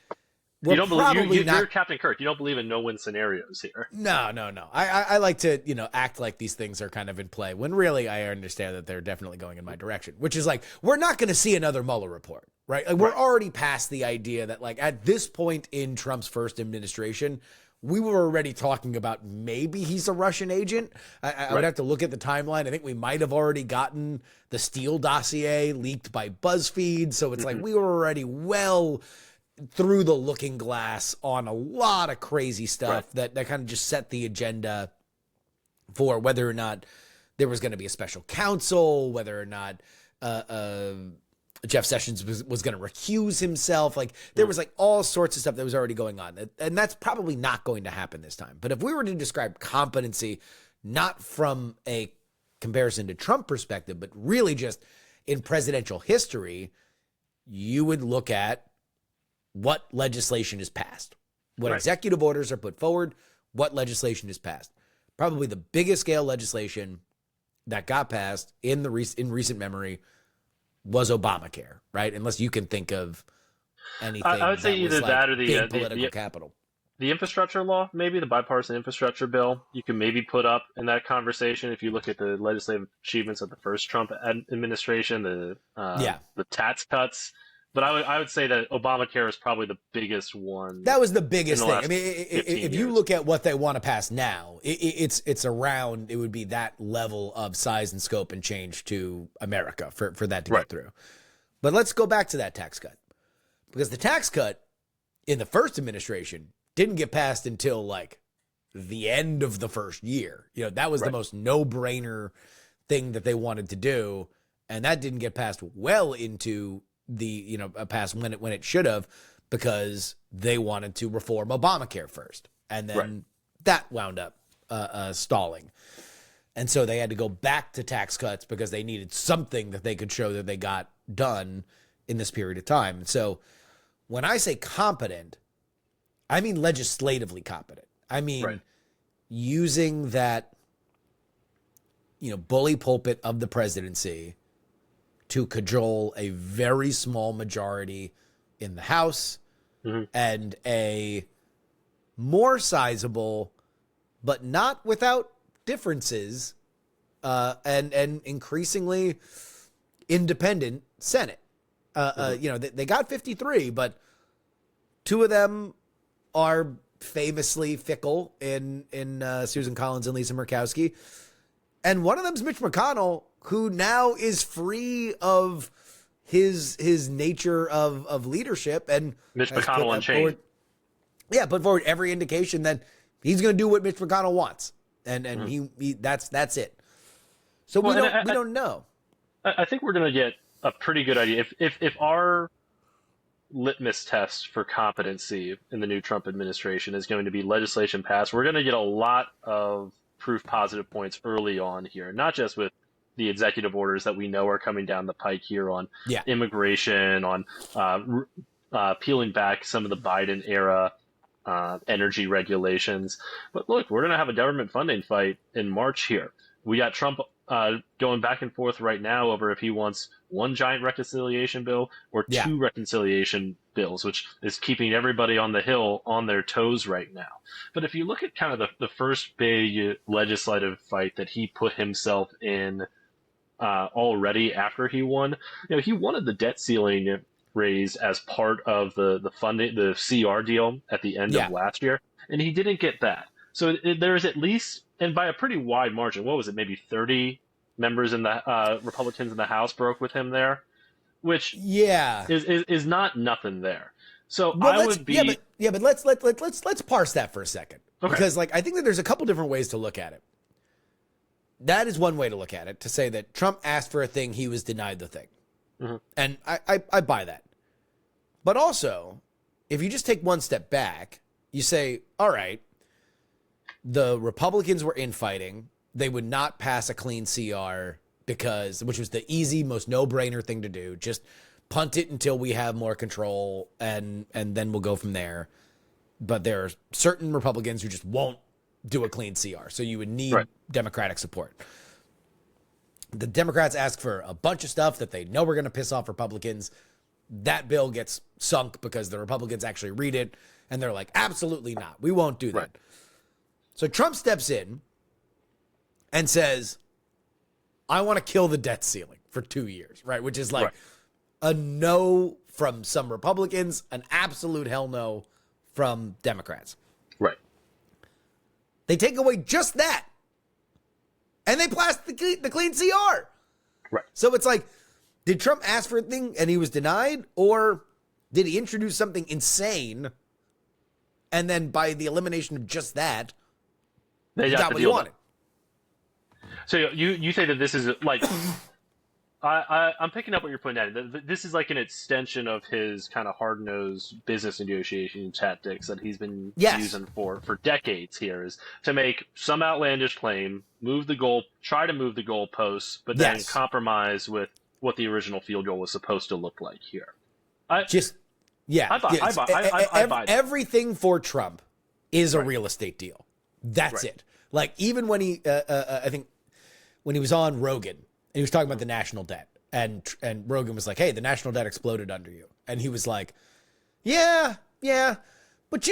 A: we're
E: You don't believe
A: probably
E: you're
A: not.
E: Captain Kirk. You don't believe in no-win scenarios here.
A: No. I like to, act like these things are kind of in play when really I understand that they're definitely going in my direction, which is like, we're not going to see another Mueller report, right? Like, we're already past the idea that, like, at this point in Trump's first administration, we were already talking about maybe he's a Russian agent. I would have to look at the timeline. I think we might have already gotten the Steele dossier leaked by BuzzFeed. So it's like we were already well through the looking glass on a lot of crazy stuff that kind of just set the agenda for whether or not there was going to be a special counsel, whether or not Jeff Sessions was going to recuse himself. Like, there was like all sorts of stuff that was already going on. And that's probably not going to happen this time. But if we were to describe competency, not from a comparison to Trump perspective, but really just in presidential history, you would look at what legislation is passed, what executive orders are put forward, what legislation is passed. Probably the biggest scale legislation that got passed in recent memory was Obamacare, right? Unless you can think of anything.
E: I would say either that or
A: big political capital.
E: The infrastructure law, maybe the bipartisan infrastructure bill, you can maybe put up in that conversation if you look at the legislative achievements of the first Trump administration, the tax cuts. But I would say that Obamacare is probably the biggest one.
A: That was the biggest thing. I mean, if you
E: years.
A: look at what they want to pass now, it's around, it would be that level of size and scope and change to America for that to get through. But let's go back to that tax cut. Because the tax cut in the first administration didn't get passed until like the end of the first year. That was the most no-brainer thing that they wanted to do. And that didn't get passed well into the past when it should have, because they wanted to reform Obamacare first, and then that wound up stalling, and so they had to go back to tax cuts because they needed something that they could show that they got done in this period of time. And so when I say competent, I mean legislatively competent. I mean using that bully pulpit of the presidency to cajole a very small majority in the House and a more sizable, but not without differences, and increasingly independent Senate. They got 53, but two of them are famously fickle in Susan Collins and Lisa Murkowski. And one of them's Mitch McConnell, who now is free of his nature of leadership, and
E: Mitch McConnell Unchained.
A: Put forward every indication that he's going to do what Mitch McConnell wants, and he that's it. So we don't know.
E: I think we're going to get a pretty good idea if our litmus test for competency in the new Trump administration is going to be legislation passed. We're going to get a lot of proof positive points early on here, not just with the executive orders that we know are coming down the pike here on immigration, on peeling back some of the Biden era energy regulations. But look, we're going to have a government funding fight in March here. We got Trump going back and forth right now over if he wants one giant reconciliation bill or two reconciliation bills, which is keeping everybody on the Hill on their toes right now. But if you look at kind of the first big legislative fight that he put himself in already after he won, he wanted the debt ceiling raised as part of the funding, the CR deal at the end of last year, and he didn't get that. So there's at least, and by a pretty wide margin, what was it, maybe 30 members in the Republicans in the House broke with him there, which is not nothing there. So I would be
A: but let's parse that for a second, because I think that there's a couple different ways to look at it. That is one way to look at it, to say that Trump asked for a thing, he was denied the thing. And I buy that. But also, if you just take one step back, you say, all right, the Republicans were infighting. They would not pass a clean CR which was the easy, most no-brainer thing to do. Just punt it until we have more control, and then we'll go from there. But there are certain Republicans who just won't do a clean CR. So you would need Democratic support. The Democrats ask for a bunch of stuff that they know we're going to piss off Republicans. That bill gets sunk because the Republicans actually read it, and they're like, absolutely not. We won't do that. So Trump steps in and says, I want to kill the debt ceiling for 2 years, right? Which is a no from some Republicans, an absolute hell no from Democrats.
E: Right.
A: They take away just that, and they pass the clean CR.
E: Right.
A: So it's like, did Trump ask for a thing and he was denied, or did he introduce something insane, and then by the elimination of just that, he got what he wanted?
E: So you say that this is like, I'm picking up what you're putting at. This is like an extension of his kind of hard-nosed business negotiation tactics that he's been using for decades here, is to make some outlandish claim, try to move the goalposts, but then compromise with what the original field goal was supposed to look like here. I buy
A: everything for Trump is a real estate deal. That's it. Like, even when he, I think when he was on Rogan, and he was talking about the national debt, and Rogan was like, hey, the national debt exploded under you. And he was like, yeah. But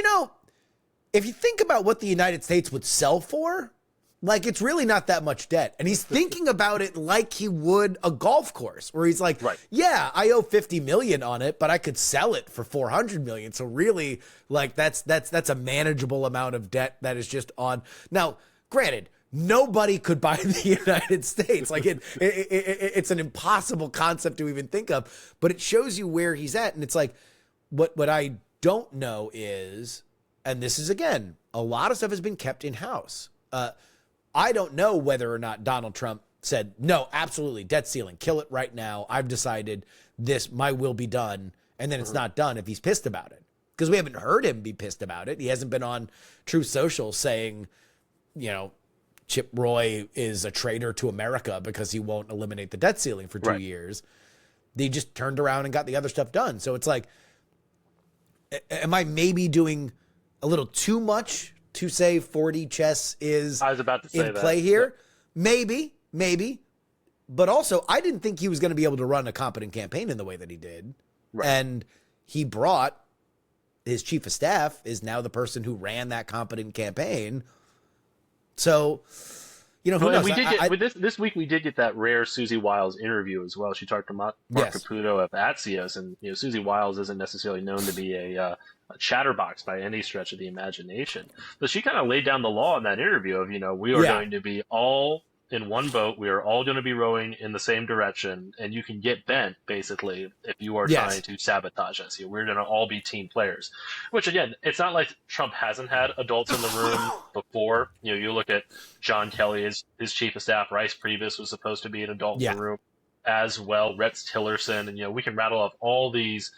A: if you think about what the United States would sell for, it's really not that much debt. And he's thinking about it like he would a golf course, where he's like, yeah, I owe $50 million on it, but I could sell it for $400 million. So really, that's a manageable amount of debt that is just on. Now, granted, nobody could buy the United States. It's an impossible concept to even think of, but it shows you where he's at. And it's like, what I don't know is, and this is, again, a lot of stuff has been kept in-house. I don't know whether or not Donald Trump said, no, absolutely, debt ceiling, kill it right now. I've decided this, my will be done. And then it's not done if he's pissed about it. Because we haven't heard him be pissed about it. He hasn't been on Truth Social saying, Chip Roy is a traitor to America because he won't eliminate the debt ceiling for 2 years. They just turned around and got the other stuff done. So it's like, am I maybe doing a little too much to say 40 chess is
E: I was about to say
A: in play here? Maybe. But also, I didn't think he was going to be able to run a competent campaign in the way that he did. And he brought his chief of staff is now the person who ran that competent campaign. So, who knows?
E: We did this week. We did get that rare Susie Wiles interview as well. She talked to Mark Caputo of Axios, and Susie Wiles isn't necessarily known to be a chatterbox by any stretch of the imagination. But she kind of laid down the law in that interview of, we are going to be all in one boat. We are all going to be rowing in the same direction, and you can get bent, basically, if you are trying to sabotage us. We're going to all be team players. Which, again, it's not like Trump hasn't had adults in the room before. You look at John Kelly, his chief of staff, Rice Priebus was supposed to be an adult in the room as well, Rex Tillerson, and, we can rattle off all these,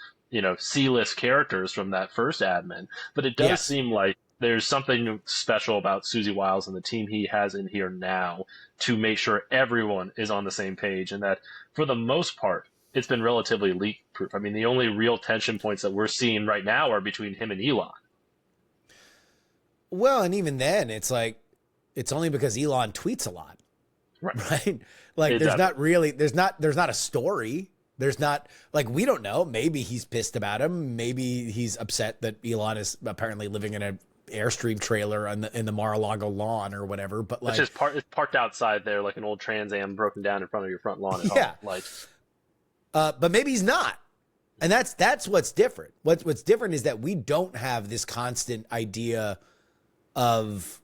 E: C-list characters from that first admin. But it does seem like there's something special about Susie Wiles and the team he has in here now to make sure everyone is on the same page, and that for the most part, it's been relatively leak-proof. I mean, the only real tension points that we're seeing right now are between him and Elon.
A: Well, and even then, it's like, it's only because Elon tweets a lot, right? Like, there's not a story. There's not, like, we don't know. Maybe he's pissed about him. Maybe he's upset that Elon is apparently living in an Airstream trailer in the Mar-a-Lago lawn or whatever. But like,
E: it's parked outside there like an old Trans Am broken down in front of your front lawn at home. Like,
A: but maybe he's not. And that's what's different. What's different is that we don't have this constant idea of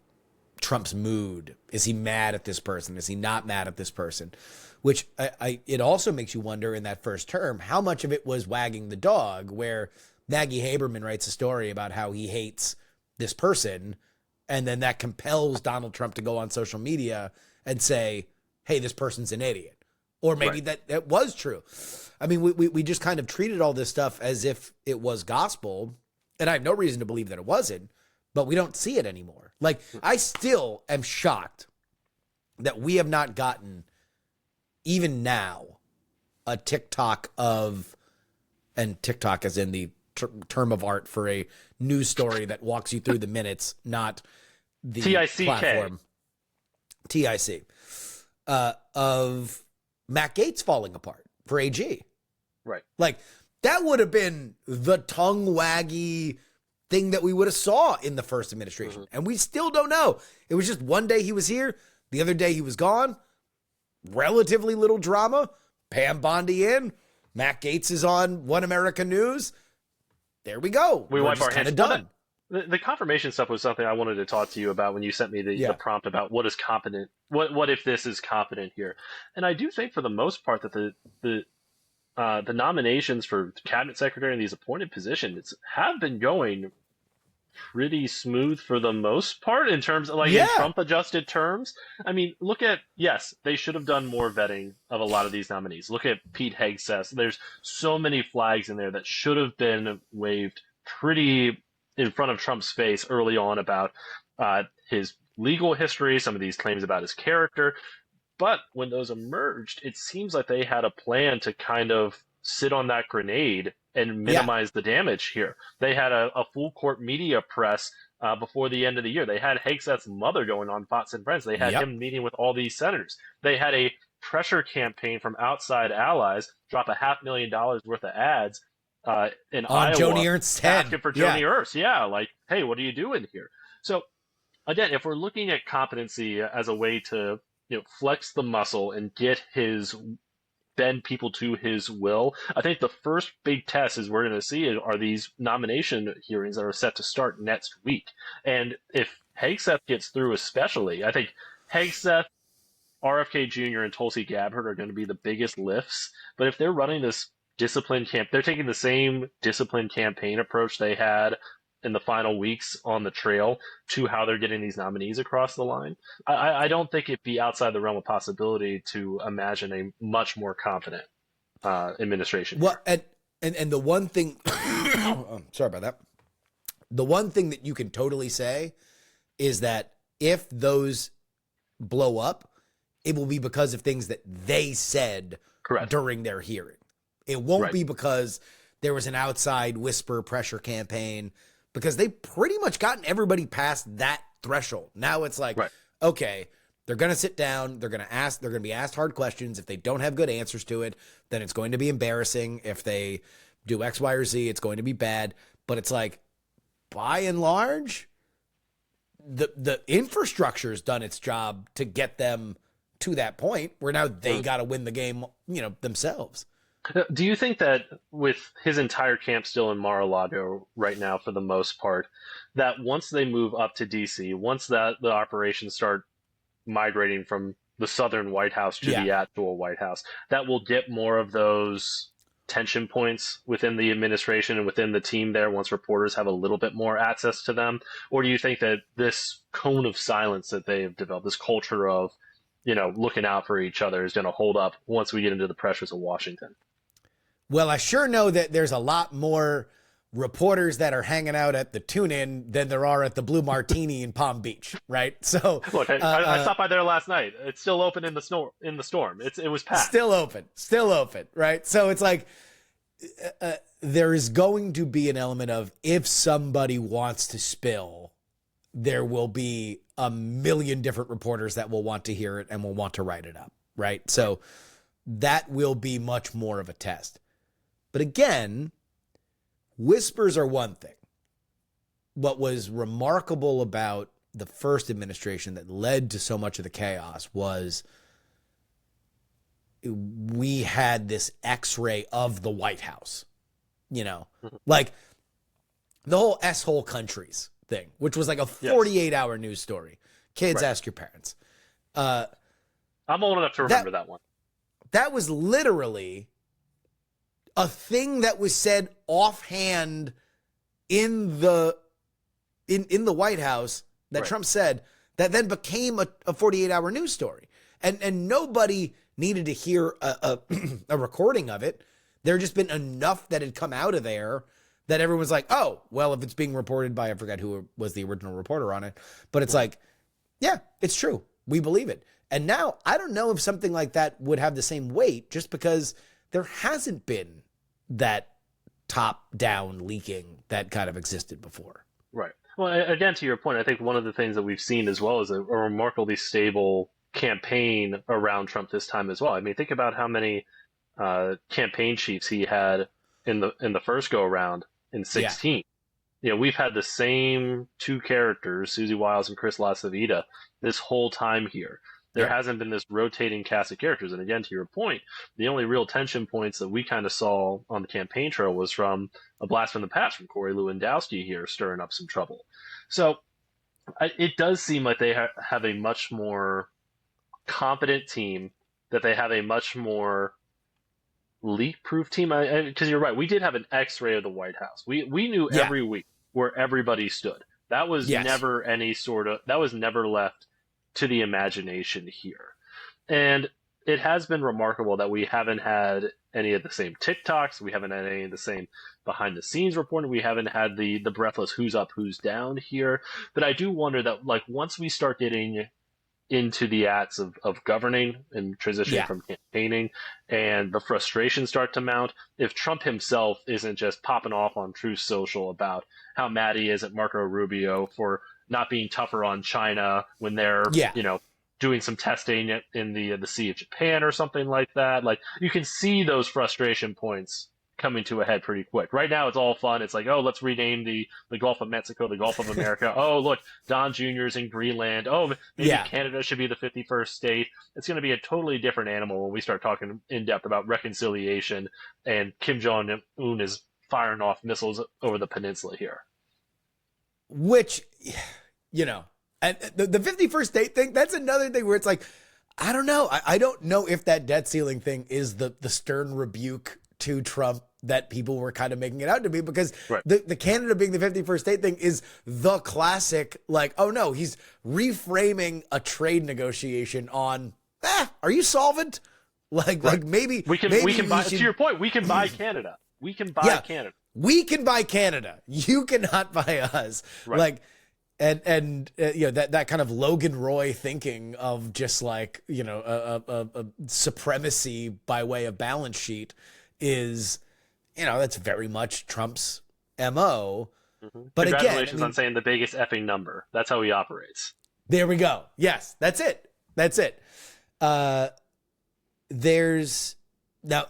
A: Trump's mood. Is he mad at this person? Is he not mad at this person? Which it also makes you wonder in that first term, how much of it was wagging the dog, where Maggie Haberman writes a story about how he hates this person, and then that compels Donald Trump to go on social media and say, hey, this person's an idiot. Or maybe that was true. I mean, we just kind of treated all this stuff as if it was gospel, and I have no reason to believe that it wasn't, but we don't see it anymore. Like, I still am shocked that we have not gotten, even now, a TikTok of, and TikTok as in the term of art for a news story that walks you through the minutes, not the platform. TIC. Of Matt Gaetz falling apart for AG.
E: Right.
A: Like, that would have been the tongue waggy thing that we would have saw in the first administration. And we still don't know. It was just one day he was here, the other day he was gone. Relatively little drama. Pam Bondi in. Matt Gaetz is on One America News. There we go.
E: We wipe our
A: hands.
E: Kind of done. The confirmation stuff was something I wanted to talk to you about when you sent me the prompt about what is competent. What if this is competent here? And I do think for the most part that the nominations for cabinet secretary and these appointed positions have been going pretty smooth for the most part in terms of in Trump adjusted terms. I mean, look at, yes, they should have done more vetting of a lot of these nominees. Look at Pete Hegseth. There's so many flags in there that should have been waved pretty in front of Trump's face early on about his legal history, some of these claims about his character. But when those emerged, it seems like they had a plan to kind of sit on that grenade and minimize the damage here. They had a full court media press before the end of the year. They had Hegseth's mother going on Fox and Friends. They had him meeting with all these senators. They had a pressure campaign from outside allies drop $500,000 worth of ads in
A: on
E: Iowa,
A: Joni Ernst's head.
E: asking for Joni Ernst. Yeah, like, hey, what are you doing here? So again, if we're looking at competency as a way to flex the muscle and bend people to his will, I think the first big test is we're going to see are these nomination hearings that are set to start next week. And if Hegseth gets through especially, I think Hegseth, RFK Jr., and Tulsi Gabbard are going to be the biggest lifts. But if they're running this disciplined they're taking the same disciplined campaign approach they had in the final weeks on the trail to how they're getting these nominees across the line, I don't think it'd be outside the realm of possibility to imagine a much more confident administration.
A: Well, and the one thing, sorry about that. The one thing that you can totally say is that if those blow up, it will be because of things that they said during their hearing. It won't be because there was an outside whisper pressure campaign, because they pretty much gotten everybody past that threshold. Now it's like, okay, they're going to sit down. They're going to be asked hard questions. If they don't have good answers to it, then it's going to be embarrassing. If they do X, Y, or Z, it's going to be bad. But it's like, by and large, the infrastructure's done its job to get them to that point where now they got to win the game, themselves.
E: Do you think that with his entire camp still in Mar-a-Lago right now, for the most part, that once they move up to D.C., once the operations start migrating from the southern White House to the actual White House, that will get more of those tension points within the administration and within the team there once reporters have a little bit more access to them? Or do you think that this cone of silence that they've developed, this culture of, looking out for each other, is going to hold up once we get into the pressures of Washington?
A: Well, I sure know that there's a lot more reporters that are hanging out at the tune-in than there are at the Blue Martini in Palm Beach, right? So
E: Look, I stopped by there last night. It's still open in the storm. It was packed.
A: Still open, right? So it's like there is going to be an element of, if somebody wants to spill, there will be a million different reporters that will want to hear it and will want to write it up, right? So that will be much more of a test. But again, whispers are one thing. What was remarkable about the first administration that led to so much of the chaos was we had this X-ray of the White House, like the whole S-hole countries thing, which was like a 48-hour news story. Kids, ask your parents.
E: I'm old enough to remember that one.
A: That was literally a thing that was said offhand in the White House that Trump said, that then became a 48-hour news story. And nobody needed to hear a recording of it. There just been enough that had come out of there that everyone's like, oh, well, if it's being reported by, I forgot who was the original reporter on it, but it's like, yeah, it's true. We believe it. And now I don't know if something like that would have the same weight, just because there hasn't been that top-down leaking that kind of existed before.
E: Right. Well, again, to your point, I think one of the things that we've seen as well is a remarkably stable campaign around Trump this time as well. I mean, think about how many campaign chiefs he had in the first go around in 2016. Yeah. We've had the same two characters, Susie Wiles and Chris LaCivita, this whole time here. There hasn't been this rotating cast of characters. And again, to your point, the only real tension points that we kind of saw on the campaign trail was from a blast from the past from Corey Lewandowski here, stirring up some trouble. So it does seem like they have a much more competent team, that they have a much more leak-proof team. Because you're right, we did have an X-ray of the White House. We knew every week where everybody stood. That was never that was never left to the imagination here. And it has been remarkable that we haven't had any of the same TikToks. We haven't had any of the same behind the scenes reporting. We haven't had the breathless who's up, who's down here. But I do wonder that, like, once we start getting into the acts of governing and transitioning from campaigning, and the frustrations start to mount, if Trump himself isn't just popping off on Truth Social about how mad he is at Marco Rubio for not being tougher on China when they're, doing some testing in the Sea of Japan or something like that. Like, you can see those frustration points coming to a head pretty quick. Right now, it's all fun. It's like, oh, let's rename the Gulf of Mexico the Gulf of America. Oh, look, Don Jr.'s in Greenland. Oh, maybe Canada should be the 51st state. It's going to be a totally different animal when we start talking in depth about reconciliation and Kim Jong-un is firing off missiles over the peninsula here.
A: Which, and the 51st state thing, that's another thing where it's like, I don't know. I don't know if that debt ceiling thing is the stern rebuke to Trump that people were kind of making it out to be, because the Canada being the 51st state thing is the classic, like, oh no, he's reframing a trade negotiation on, are you solvent? Like maybe we can
E: buy, to your point, we can buy Canada. We can buy Canada.
A: We can buy Canada. You cannot buy us.
E: Right.
A: Like, and that kind of Logan Roy thinking of just like, a supremacy by way of balance sheet is, that's very much Trump's MO. Mm-hmm. But
E: congratulations on saying the biggest effing number. That's how he operates.
A: There we go. Yes, that's it. Now,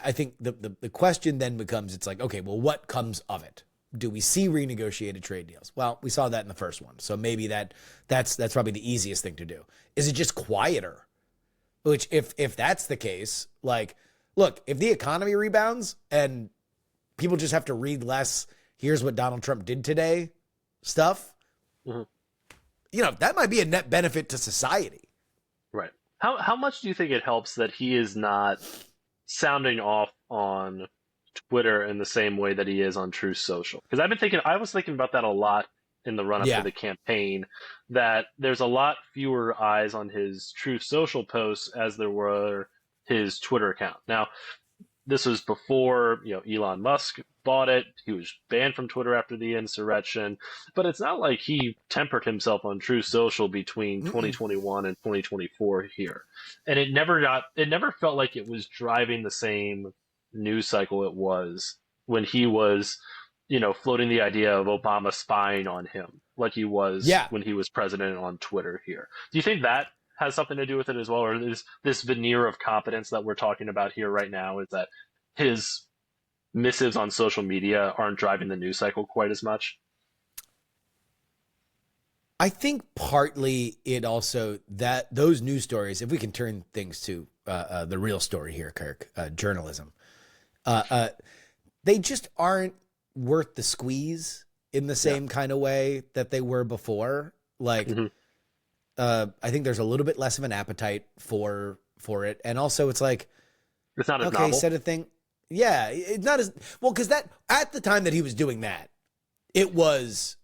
A: I think the question then becomes, it's like, okay, well, what comes of it? Do we see renegotiated trade deals? Well, we saw that in the first one. So maybe that's probably the easiest thing to do. Is it just quieter? Which if that's the case, like, look, if the economy rebounds and people just have to read less, here's what Donald Trump did today stuff, that might be a net benefit to society.
E: Right. How much do you think it helps that he is not sounding off on Twitter in the same way that he is on Truth Social? Because I was thinking about that a lot in the run-up to the campaign, that there's a lot fewer eyes on his Truth Social posts as there were his Twitter account. Now, this was before, Elon Musk bought it. He was banned from Twitter after the insurrection. But it's not like he tempered himself on Truth Social between 2021 and 2024 here. And it never felt like it was driving the same news cycle it was when he was, floating the idea of Obama spying on him like he was when he was president on Twitter here. Do you think that has something to do with it as well? Or is this veneer of competence that we're talking about here right now, is that his missives on social media aren't driving the news cycle quite as much?
A: I think partly it also that those news stories, if we can turn things to the real story here, Kirk, journalism, they just aren't worth the squeeze in the same kind of way that they were before. Like, I think there's a little bit less of an appetite for it. And also it's like,
E: it's not as
A: okay,
E: novel.
A: said a thing. Yeah. It's not as well, because that at the time that he was doing that, it was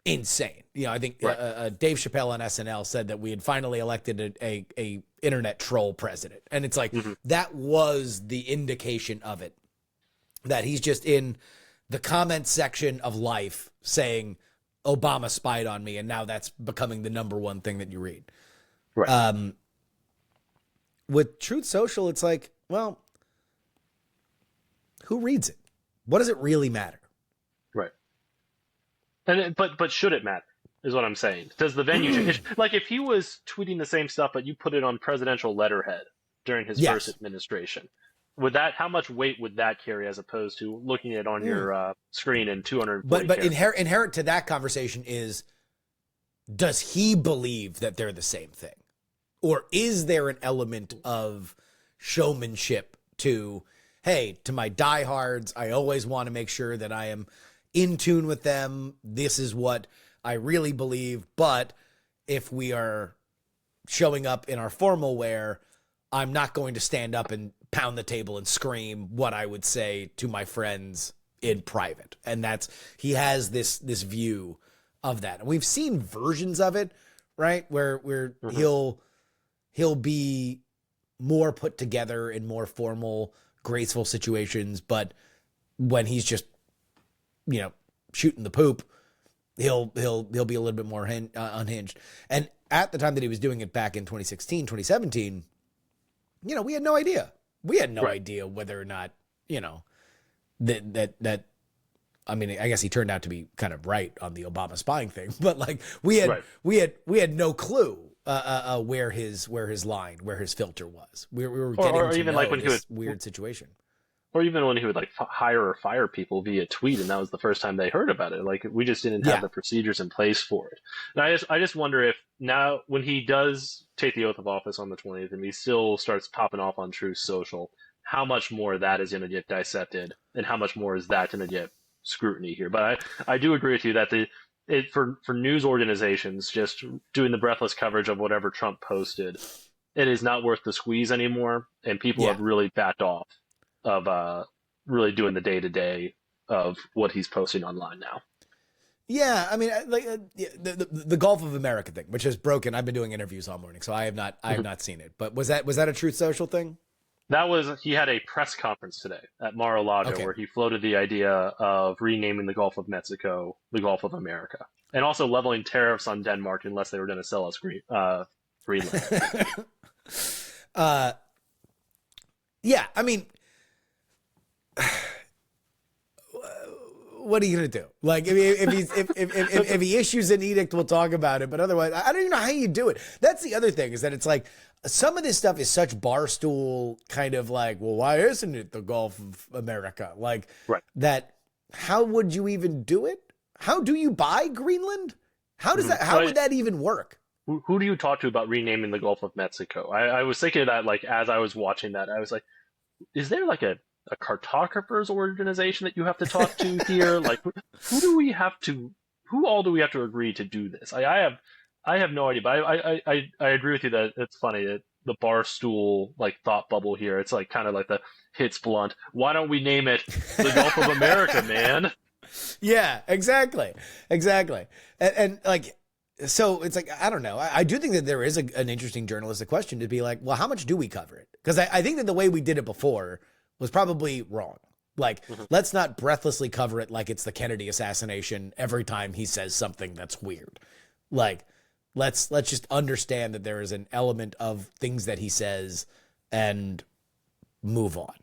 A: insane. I think Dave Chappelle on SNL said that we had finally elected a internet troll president. And it's like, that was the indication of it, that he's just in the comment section of Life saying Obama spied on me. And now that's becoming the number one thing that you read.
E: Right.
A: With Truth Social, it's like, well, who reads it? What does it really matter?
E: Right. But should it matter, is what I'm saying. Does the venue change? Like, if he was tweeting the same stuff, but you put it on presidential letterhead during his first administration, how much weight would that carry as opposed to looking at it on your screen in 240
A: But inherent to that conversation is, does he believe that they're the same thing? Or is there an element of showmanship to, hey, to my diehards, I always want to make sure that I am in tune with them. This is what I really believe. But if we are showing up in our formal wear, I'm not going to stand up and pound the table and scream what I would say to my friends in private. And he has this view of that. And we've seen versions of it, right? Where he'll be more put together in more formal, graceful situations, but when he's just, shooting the poop, he'll be a little bit more unhinged. And at the time that he was doing it back in 2016, 2017, we had no idea. We had no idea whether or not, that I mean, I guess he turned out to be kind of right on the Obama spying thing, but like we had no clue where his filter was. We were getting to
E: even
A: know
E: like when
A: this weird situation.
E: Or even when he would hire or fire people via tweet, and that was the first time they heard about it. Like, we just didn't have the procedures in place for it. And I just wonder if now, when he does take the oath of office on the 20th, and he still starts popping off on Truth Social, how much more of that is going to get dissected, and how much more is that going to get scrutiny here? But I do agree with you that for news organizations, just doing the breathless coverage of whatever Trump posted, it is not worth the squeeze anymore, and people have really backed off of really doing the day-to-day of what he's posting online now.
A: Yeah, I mean, the Gulf of America thing, which is broken. I've been doing interviews all morning, so I have not seen it. But was that a Truth Social thing?
E: He had a press conference today at Mar-a-Lago where he floated the idea of renaming the Gulf of Mexico the Gulf of America, and also leveling tariffs on Denmark unless they were going to sell us Greenland.
A: Yeah, I mean, what are you gonna do? Like, if he issues an edict, we'll talk about it. But otherwise, I don't even know how you do it. That's the other thing, is that it's like some of this stuff is such barstool kind of like, well, why isn't it the Gulf of America? Like that. How would you even do it? How do you buy Greenland? How does that? How would that even work?
E: Who do you talk to about renaming the Gulf of Mexico? I was thinking of that, like, as I was watching that, I was like, is there like a cartographers organization that you have to talk to here? Like, who all do we have to agree to do this? I have no idea, but I agree with you that it's funny that the Barstool like thought bubble here, it's like kind of like the hits blunt. Why don't we name it the Gulf of America, man?
A: Yeah, exactly. And like, so it's like, I don't know. I do think that there is an interesting journalistic question to be like, well, how much do we cover it? Because I think that the way we did it before was probably wrong. Like, let's not breathlessly cover it like it's the Kennedy assassination every time he says something that's weird. Like, let's just understand that there is an element of things that he says and move on.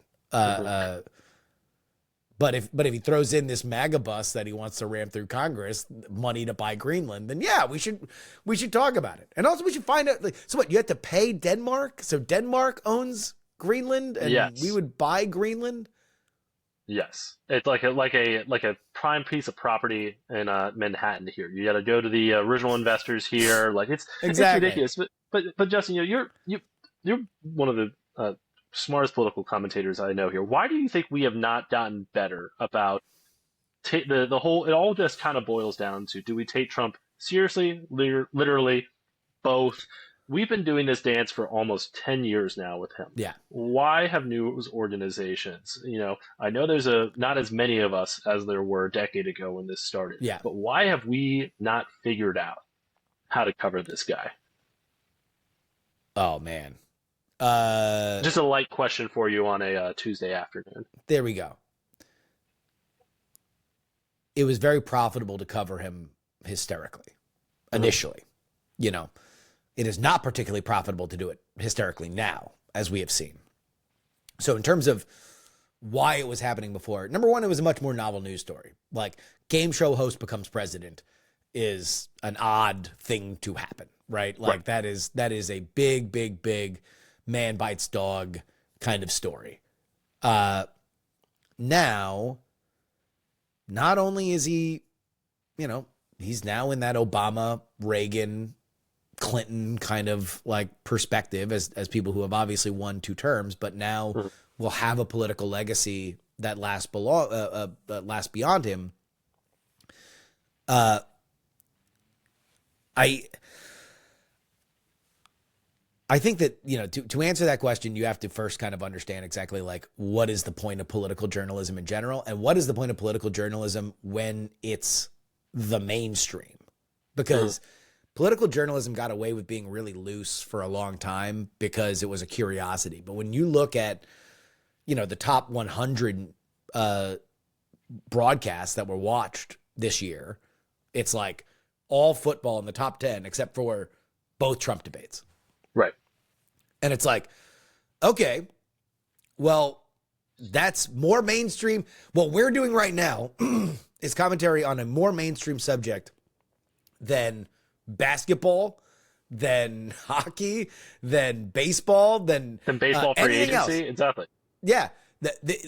A: But if he throws in this MAGA bus that he wants to ram through Congress, money to buy Greenland, then yeah, we should talk about it. And also we should find out, like, so what, you have to pay Denmark? So Denmark owns Greenland and we would buy Greenland?
E: Yes, it's like a prime piece of property in Manhattan here. You got to go to the original investors here. Like it's ridiculous. But Justin, you're one of the smartest political commentators I know here. Why do you think we have not gotten better about the whole? It all just kind of boils down to: do we take Trump seriously? Literally, both. We've been doing this dance for almost 10 years now with him.
A: Yeah.
E: Why have news organizations? I know there's not as many of us as there were a decade ago when this started.
A: Yeah.
E: But why have we not figured out how to cover this guy?
A: Oh, man.
E: Just a light question for you on a Tuesday afternoon.
A: There we go. It was very profitable to cover him hysterically, initially. It is not particularly profitable to do it hysterically now, as we have seen. So in terms of why it was happening before, number one, it was a much more novel news story. Like, game show host becomes president is an odd thing to happen, right? Like that is a big, big, big man bites dog kind of story. Now, not only is he, he's now in that Obama, Reagan, Clinton kind of like perspective as people who have obviously won 2 terms, but now will have a political legacy that lasts beyond him. I think that, to answer that question, you have to first kind of understand exactly like what is the point of political journalism in general, and what is the point of political journalism when it's the mainstream, because political journalism got away with being really loose for a long time because it was a curiosity. But when you look at, the top 100 broadcasts that were watched this year, it's like all football in the top 10, except for both Trump debates.
E: Right.
A: And it's like, okay, well, that's more mainstream. What we're doing right now is commentary on a more mainstream subject than basketball, than hockey, than baseball, than
E: baseball free
A: anything
E: agency.
A: Else.
E: Exactly.
A: Yeah.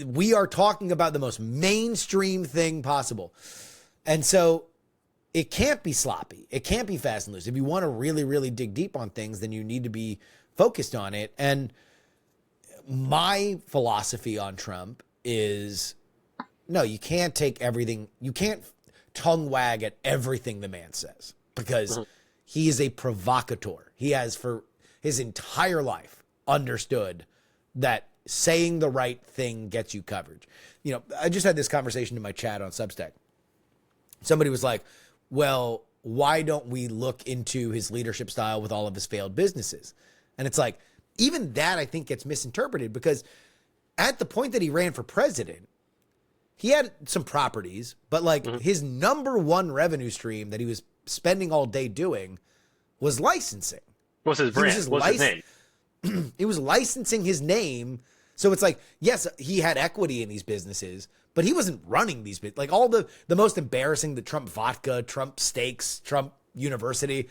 A: We are talking about the most mainstream thing possible. And so it can't be sloppy. It can't be fast and loose. If you want to really, really dig deep on things, then you need to be focused on it. And my philosophy on Trump is, no, you can't take everything. You can't tongue wag at everything the man says, because he is a provocateur. He has for his entire life understood that saying the right thing gets you coverage. I just had this conversation in my chat on Substack. Somebody was like, well, why don't we look into his leadership style with all of his failed businesses? And it's like, even that I think gets misinterpreted, because at the point that he ran for president, he had some properties, but like his number one revenue stream that he was spending all day doing was licensing.
E: What's his brand? What's his name?
A: He was licensing his name. So it's like, yes, he had equity in these businesses, but he wasn't running these like all the most embarrassing, the Trump vodka, Trump steaks, Trump University.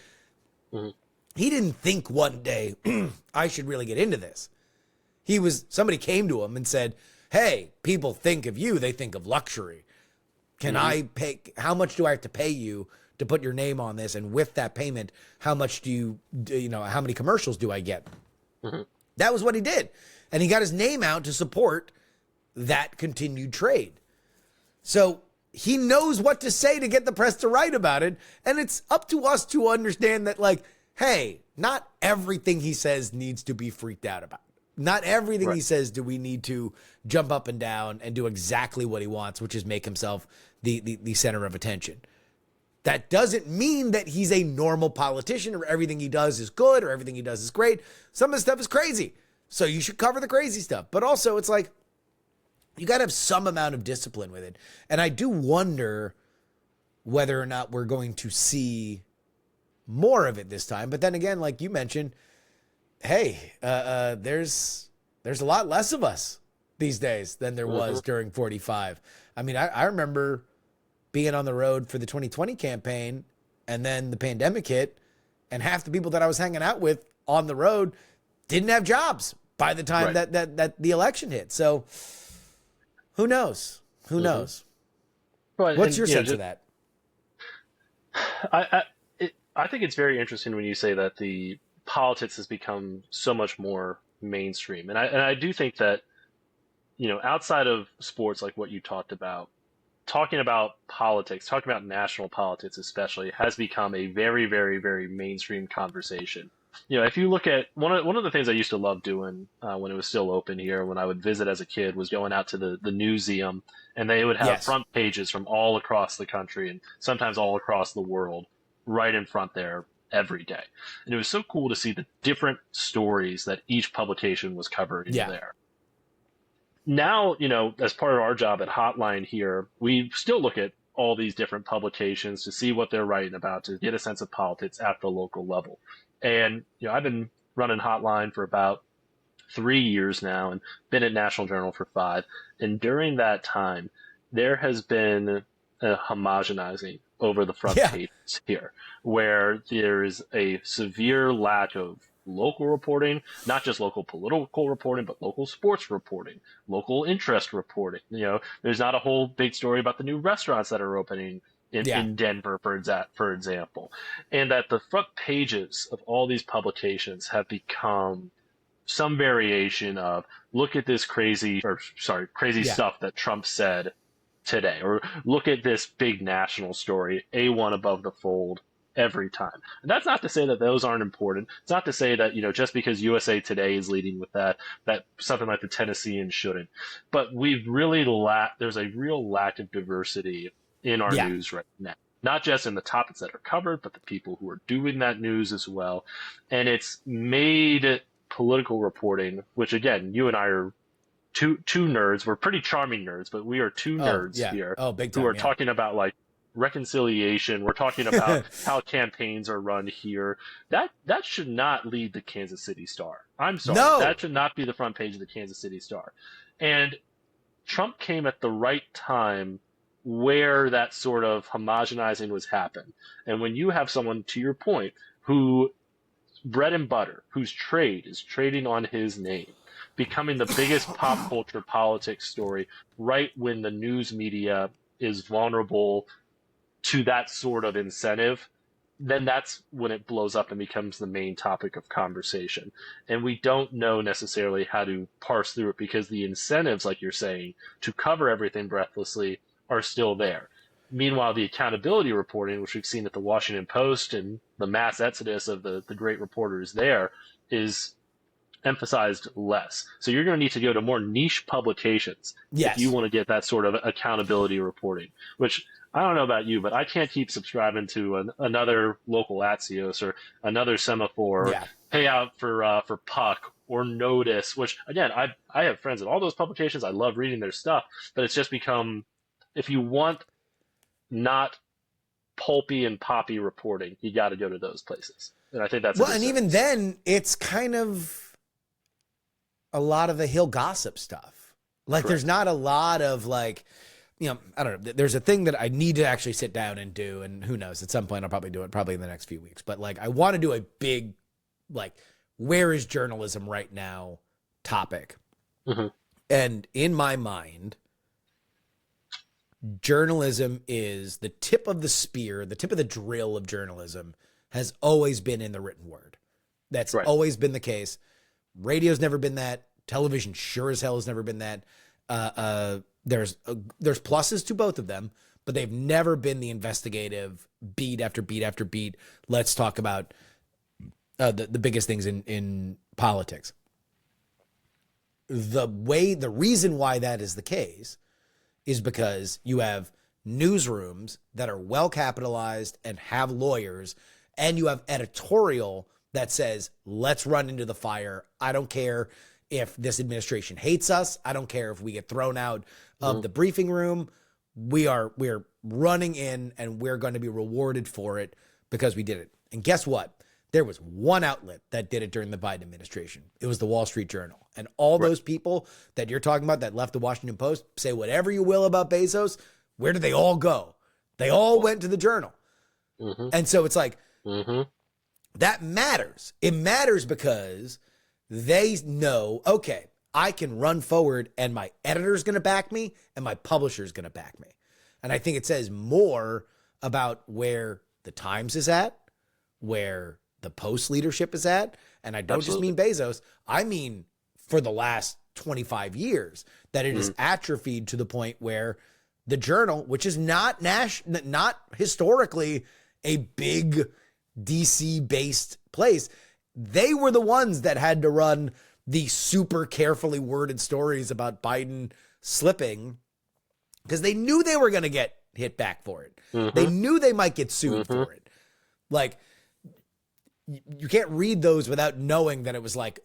A: He didn't think one day I should really get into this. Somebody came to him and said, hey, people think of you, they think of luxury. Can I pay, how much do I have to pay you to put your name on this? And with that payment, how much how many commercials do I get? That was what he did. And he got his name out to support that continued trade. So he knows what to say to get the press to write about it. And it's up to us to understand that, like, hey, not everything he says needs to be freaked out about. Not everything he says do we need to jump up and down and do exactly what he wants, which is make himself the center of attention. That doesn't mean that he's a normal politician or everything he does is good or everything he does is great. Some of the stuff is crazy. So you should cover the crazy stuff. But also it's like, you got to have some amount of discipline with it. And I do wonder whether or not we're going to see more of it this time. But then again, like you mentioned, hey, there's a lot less of us these days than there was during 45. I mean, I remember being on the road for the 2020 campaign, and then the pandemic hit, and half the people that I was hanging out with on the road didn't have jobs by the time that the election hit. So who knows? Who knows?
E: But,
A: What's your sense of that?
E: I think it's very interesting when you say that the politics has become so much more mainstream. And I do think that, outside of sports, like what you talked about, talking about politics, talking about national politics especially, has become a very, very, very mainstream conversation. If you look at one of the things I used to love doing when it was still open here, when I would visit as a kid, was going out to the newseum, and they would have front pages from all across the country and sometimes all across the world right in front there every day. And it was so cool to see the different stories that each publication was covering there. Now, as part of our job at Hotline here, we still look at all these different publications to see what they're writing about, to get a sense of politics at the local level. And, I've been running Hotline for about 3 years now and been at National Journal for 5. And during that time, there has been a homogenizing over the front pages here, where there is a severe lack of local reporting, not just local political reporting, but local sports reporting, local interest reporting. There's not a whole big story about the new restaurants that are opening in Denver, for example. And that the front pages of all these publications have become some variation of, look at this crazy stuff that Trump said today, or look at this big national story, A1 above the fold every time. And that's not to say that those aren't important. It's not to say that, just because USA Today is leading with that something like the Tennessean shouldn't. But there's a real lack of diversity in our news right now. Not just in the topics that are covered, but the people who are doing that news as well. And it's made political reporting, which again, you and I are two nerds. We're pretty charming nerds, but we are two nerds here
A: big time,
E: who are talking about like reconciliation. We're talking about how campaigns are run here. That should not lead the Kansas City Star. I'm sorry.
A: No.
E: That should not be the front page of the Kansas City Star. And Trump came at the right time where that sort of homogenizing was happening. And when you have someone, to your point, who bread and butter, whose trade is trading on his name, becoming the biggest pop culture politics story right when the news media is vulnerable to that sort of incentive, then that's when it blows up and becomes the main topic of conversation. And we don't know necessarily how to parse through it, because the incentives, like you're saying, to cover everything breathlessly are still there. Meanwhile, the accountability reporting, which we've seen at the Washington Post and the mass exodus of the great reporters there, is emphasized less. So you're going to need to go to more niche publications if you want to get that sort of accountability reporting, which I don't know about you, but I can't keep subscribing to another local Axios or another Semaphore, or Payout for Puck or Notice, which again, I have friends at all those publications. I love reading their stuff, but it's just become, if you want not pulpy and poppy reporting, you got to go to those places. And I think that's
A: and even then, it's kind of a lot of the Hill gossip stuff. Like, there's not a lot of like, I don't know. There's a thing that I need to actually sit down and do, and who knows, at some point I'll probably do it, probably in the next few weeks. But like, I want to do a big, like, where is journalism right now topic. And in my mind, journalism is the tip of the spear, the tip of the drill of journalism has always been in the written word. That's always been the case. Radio's never been that. Television sure as hell has never been that. There's pluses to both of them, but they've never been the investigative beat after beat after beat. Let's talk about the biggest things in politics. The reason why that is the case is because you have newsrooms that are well capitalized and have lawyers, and you have editorial that says, let's run into the fire. I don't care if this administration hates us. I don't care if we get thrown out of the briefing room. We're running in and we're going to be rewarded for it because we did it. And guess what? There was one outlet that did it during the Biden administration. It was the Wall Street Journal. And all those people that you're talking about that left the Washington Post, say whatever you will about Bezos, where did they all go? They all went to the Journal. And so it's like, that matters. It matters because they know, okay, I can run forward and my editor's going to back me and my publisher's going to back me. And I think it says more about where the Times is at, where the Post leadership is at. And I don't just mean Bezos. I mean, for the last 25 years, that it is atrophied to the point where the Journal, which is not historically a big DC based place, they were the ones that had to run the super carefully worded stories about Biden slipping because they knew they were going to get hit back for it. They knew they might get sued for it. Like, you can't read those without knowing that it was like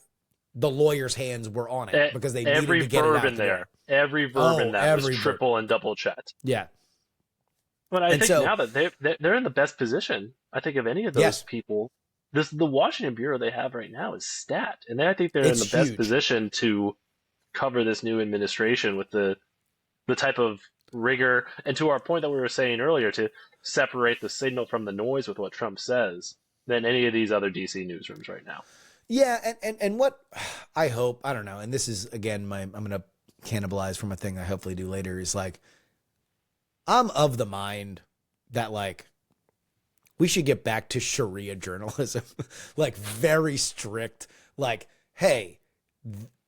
A: the lawyer's hands were on it because they needed to get it out there.
E: Every verb in that was triple and double checked.
A: Yeah.
E: But I think now that they're in the best position, I think, of any of those people. The Washington Bureau they have right now is stacked, and I think they're in the best position to cover this new administration with the type of rigor, and to our point that we were saying earlier, to separate the signal from the noise with what Trump says than any of these other DC newsrooms right now.
A: Yeah, and what I hope, I don't know, and this is, again, I'm going to cannibalize from a thing I hopefully do later, is like, I'm of the mind that, like, we should get back to Sharia journalism, like very strict, like, hey,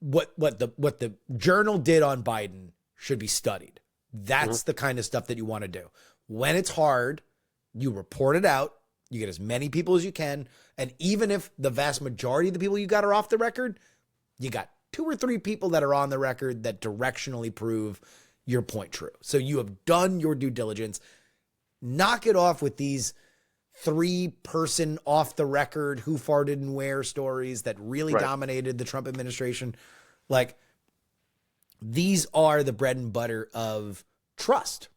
A: what the Journal did on Biden should be studied. That's the kind of stuff that you want to do. When it's hard, you report it out. You get as many people as you can. And even if the vast majority of the people you got are off the record, you got 2 or 3 people that are on the record that directionally prove your point true. So you have done your due diligence. Knock it off with these 3-person off the record who farted and where stories that really dominated the Trump administration. Like, these are the bread and butter of trust.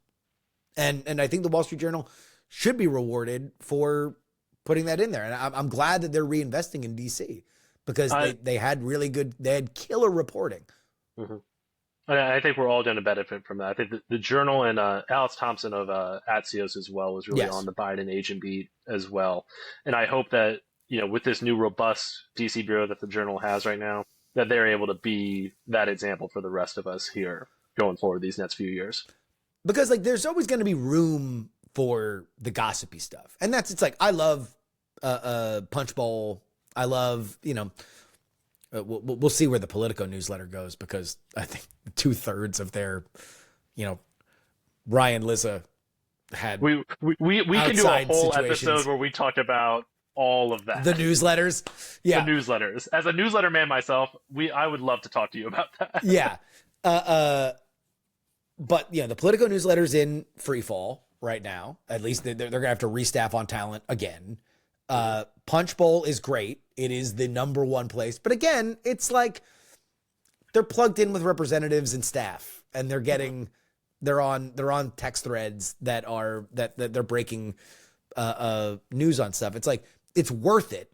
A: And I think the Wall Street Journal should be rewarded for putting that in there. And I'm glad that they're reinvesting in DC because they had killer reporting.
E: I think we're all going to benefit from that. I think the Journal and Alex Thompson of Axios as well was really on the Biden agent beat as well. And I hope that, with this new robust DC bureau that the Journal has right now, that they're able to be that example for the rest of us here going forward these next few years.
A: Because, like, there's always going to be room for the gossipy stuff. And it's like, I love Punch Bowl. I love, we'll see where the Politico newsletter goes, because I think 2/3 of their, Ryan Lizza had
E: we can do a whole episode where we talk about all of that.
A: The newsletters. Yeah.
E: The newsletters. As a newsletter man myself, I would love to talk to you about that.
A: Yeah. But the Politico newsletter's in free fall right now. At least they're going to have to restaff on talent again. Punch Bowl is great. It is the number one place. But again, it's like they're plugged in with representatives and staff, and they're on text threads that they're breaking news on stuff. It's like, it's worth it,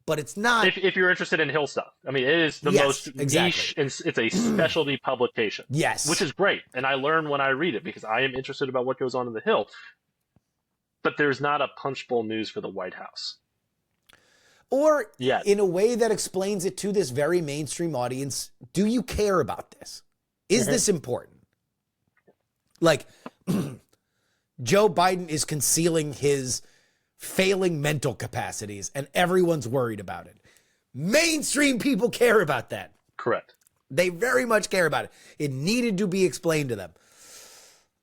A: but it's not.
E: If you're interested in Hill stuff, I mean, it is the most niche, and it's a specialty publication.
A: Yes,
E: which is great, and I learn when I read it because I am interested about what goes on in the Hill. But there's not a Punch Bowl news for the White House,
A: or in a way that explains it to this very mainstream audience. Do you care about this? Is this important? Like, Joe Biden is concealing his failing mental capacities, and everyone's worried about it. Mainstream people care about that.
E: Correct.
A: They very much care about it. It needed to be explained to them.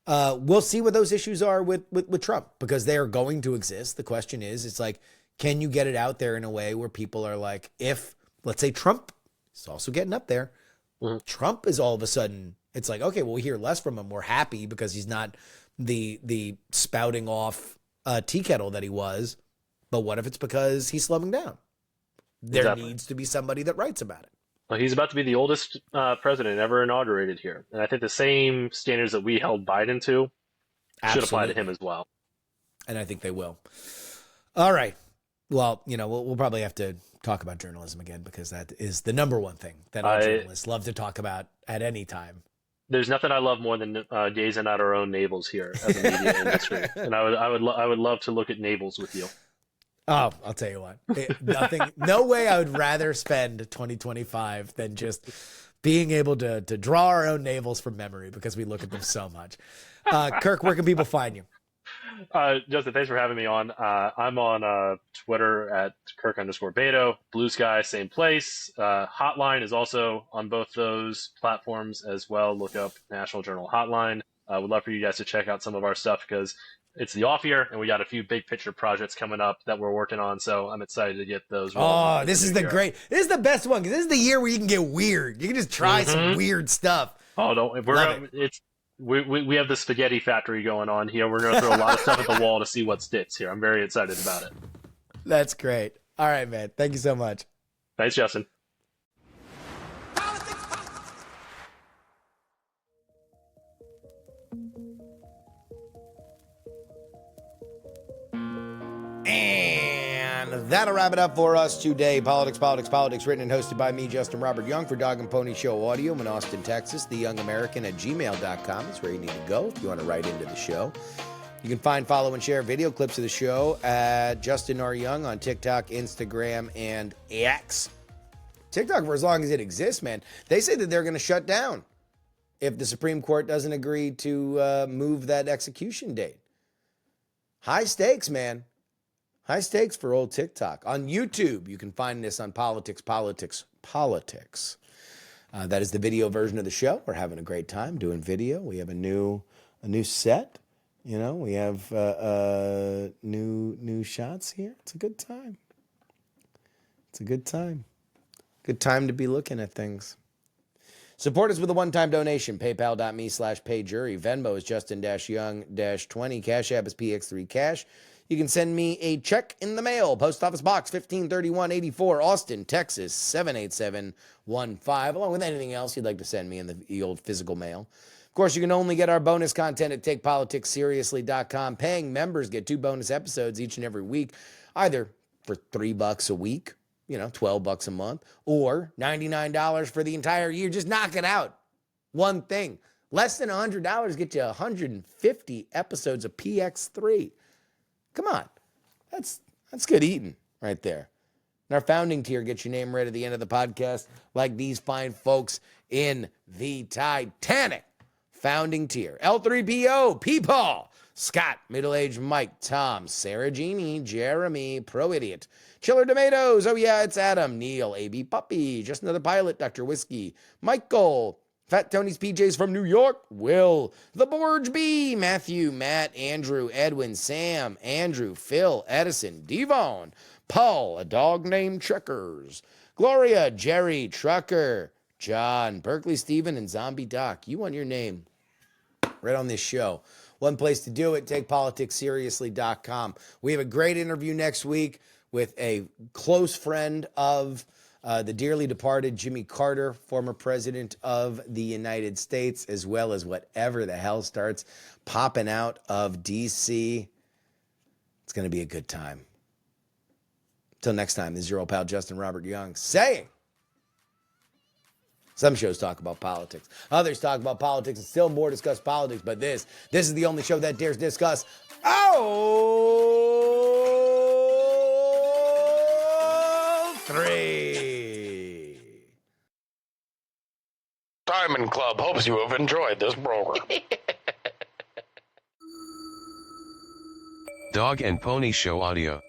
A: We'll see what those issues are with Trump, because they are going to exist. The question is, it's like, can you get it out there in a way where people are like, if, let's say, Trump is also getting up there, Trump is all of a sudden, it's like, okay, well, we hear less from him. We're happy because he's not the spouting off tea kettle that he was. But what if it's because he's slowing down? There needs to be somebody that writes about it.
E: Well, he's about to be the oldest president ever inaugurated here. And I think the same standards that we held Biden to should apply to him as well.
A: And I think they will. All right. Well, we'll probably have to talk about journalism again, because that is the number one thing that all journalists love to talk about at any time.
E: There's nothing I love more than gazing at our own navels here as a media industry. And I would love to look at navels with you.
A: Oh, I'll tell you what. No way I would rather spend 2025 than just being able to draw our own navels from memory, because we look at them so much. Kirk, where can people find you?
E: Justin, thanks for having me on. I'm on Twitter at Kirk_Bado. Blue Sky, same place. Hotline is also on both those platforms as well. Look up National Journal Hotline. Would love for you guys to check out some of our stuff, because it's the off year and we got a few big picture projects coming up that we're working on. So I'm excited to get those.
A: Oh, this is this is the best one, because this is the year where you can get weird. You can just try some weird stuff.
E: Oh, don't. We have the spaghetti factory going on here. We're going to throw a lot of stuff at the wall to see what sticks here. I'm very excited about it.
A: That's great. All right, man. Thank you so much.
E: Thanks, Justin.
A: And that'll wrap it up for us today. Politics, written and hosted by me, Justin Robert Young, for Dog and Pony Show Audio in Austin, Texas. TheYoungAmerican@gmail.com is where you need to go if you want to write into the show. You can find, follow, and share video clips of the show at Justin R. Young on TikTok, Instagram, and X. TikTok for as long as it exists, man. They say that they're going to shut down if the Supreme Court doesn't agree to move that execution date. High stakes, man. High stakes for old TikTok. On YouTube, you can find this on Politics. That is the video version of the show. We're having a great time doing video. We have a new set. We have new shots here. It's a good time. Good time to be looking at things. Support us with a one-time donation. PayPal.me/PayJury. Venmo is Justin-Young-20. Cash App is PX3Cash. You can send me a check in the mail. Post Office Box 153184, Austin, Texas 78715, along with anything else you'd like to send me in the old physical mail. Of course, you can only get our bonus content at TakePoliticsSeriously.com. Paying members get 2 bonus episodes each and every week, either for $3 a week, $12 a month, or $99 for the entire year. Just knock it out. One thing. Less than $100 get you 150 episodes of PX3. Come on. That's good eating right there. And our founding tier gets your name read at the end of the podcast, like these fine folks in the Titanic founding tier. L3PO, Peepaw, Scott, Middle-Aged Mike, Tom, Sarah Jeannie, Jeremy, Pro Idiot, Chiller Tomatoes, oh yeah, it's Adam, Neil, AB Puppy, Just Another Pilot, Dr. Whiskey, Michael, Fat Tony's PJs from New York, Will, The Borge B, Matthew, Matt, Andrew, Edwin, Sam, Andrew, Phil, Edison, Devon, Paul, a dog named Checkers, Gloria, Jerry, Trucker, John, Berkeley, Stephen, and Zombie Doc. You want your name right on this show. One place to do it, TakePoliticsSeriously.com. We have a great interview next week with a close friend of the dearly departed Jimmy Carter, former president of the United States, as well as whatever the hell starts popping out of D.C. It's going to be a good time. Until next time, this is your old pal Justin Robert Young saying, some shows talk about politics. Others talk about politics and still more discuss politics. But this is the only show that dares discuss all three.
F: Diamond Club hopes you have enjoyed this program.
G: Dog and Pony Show Audio.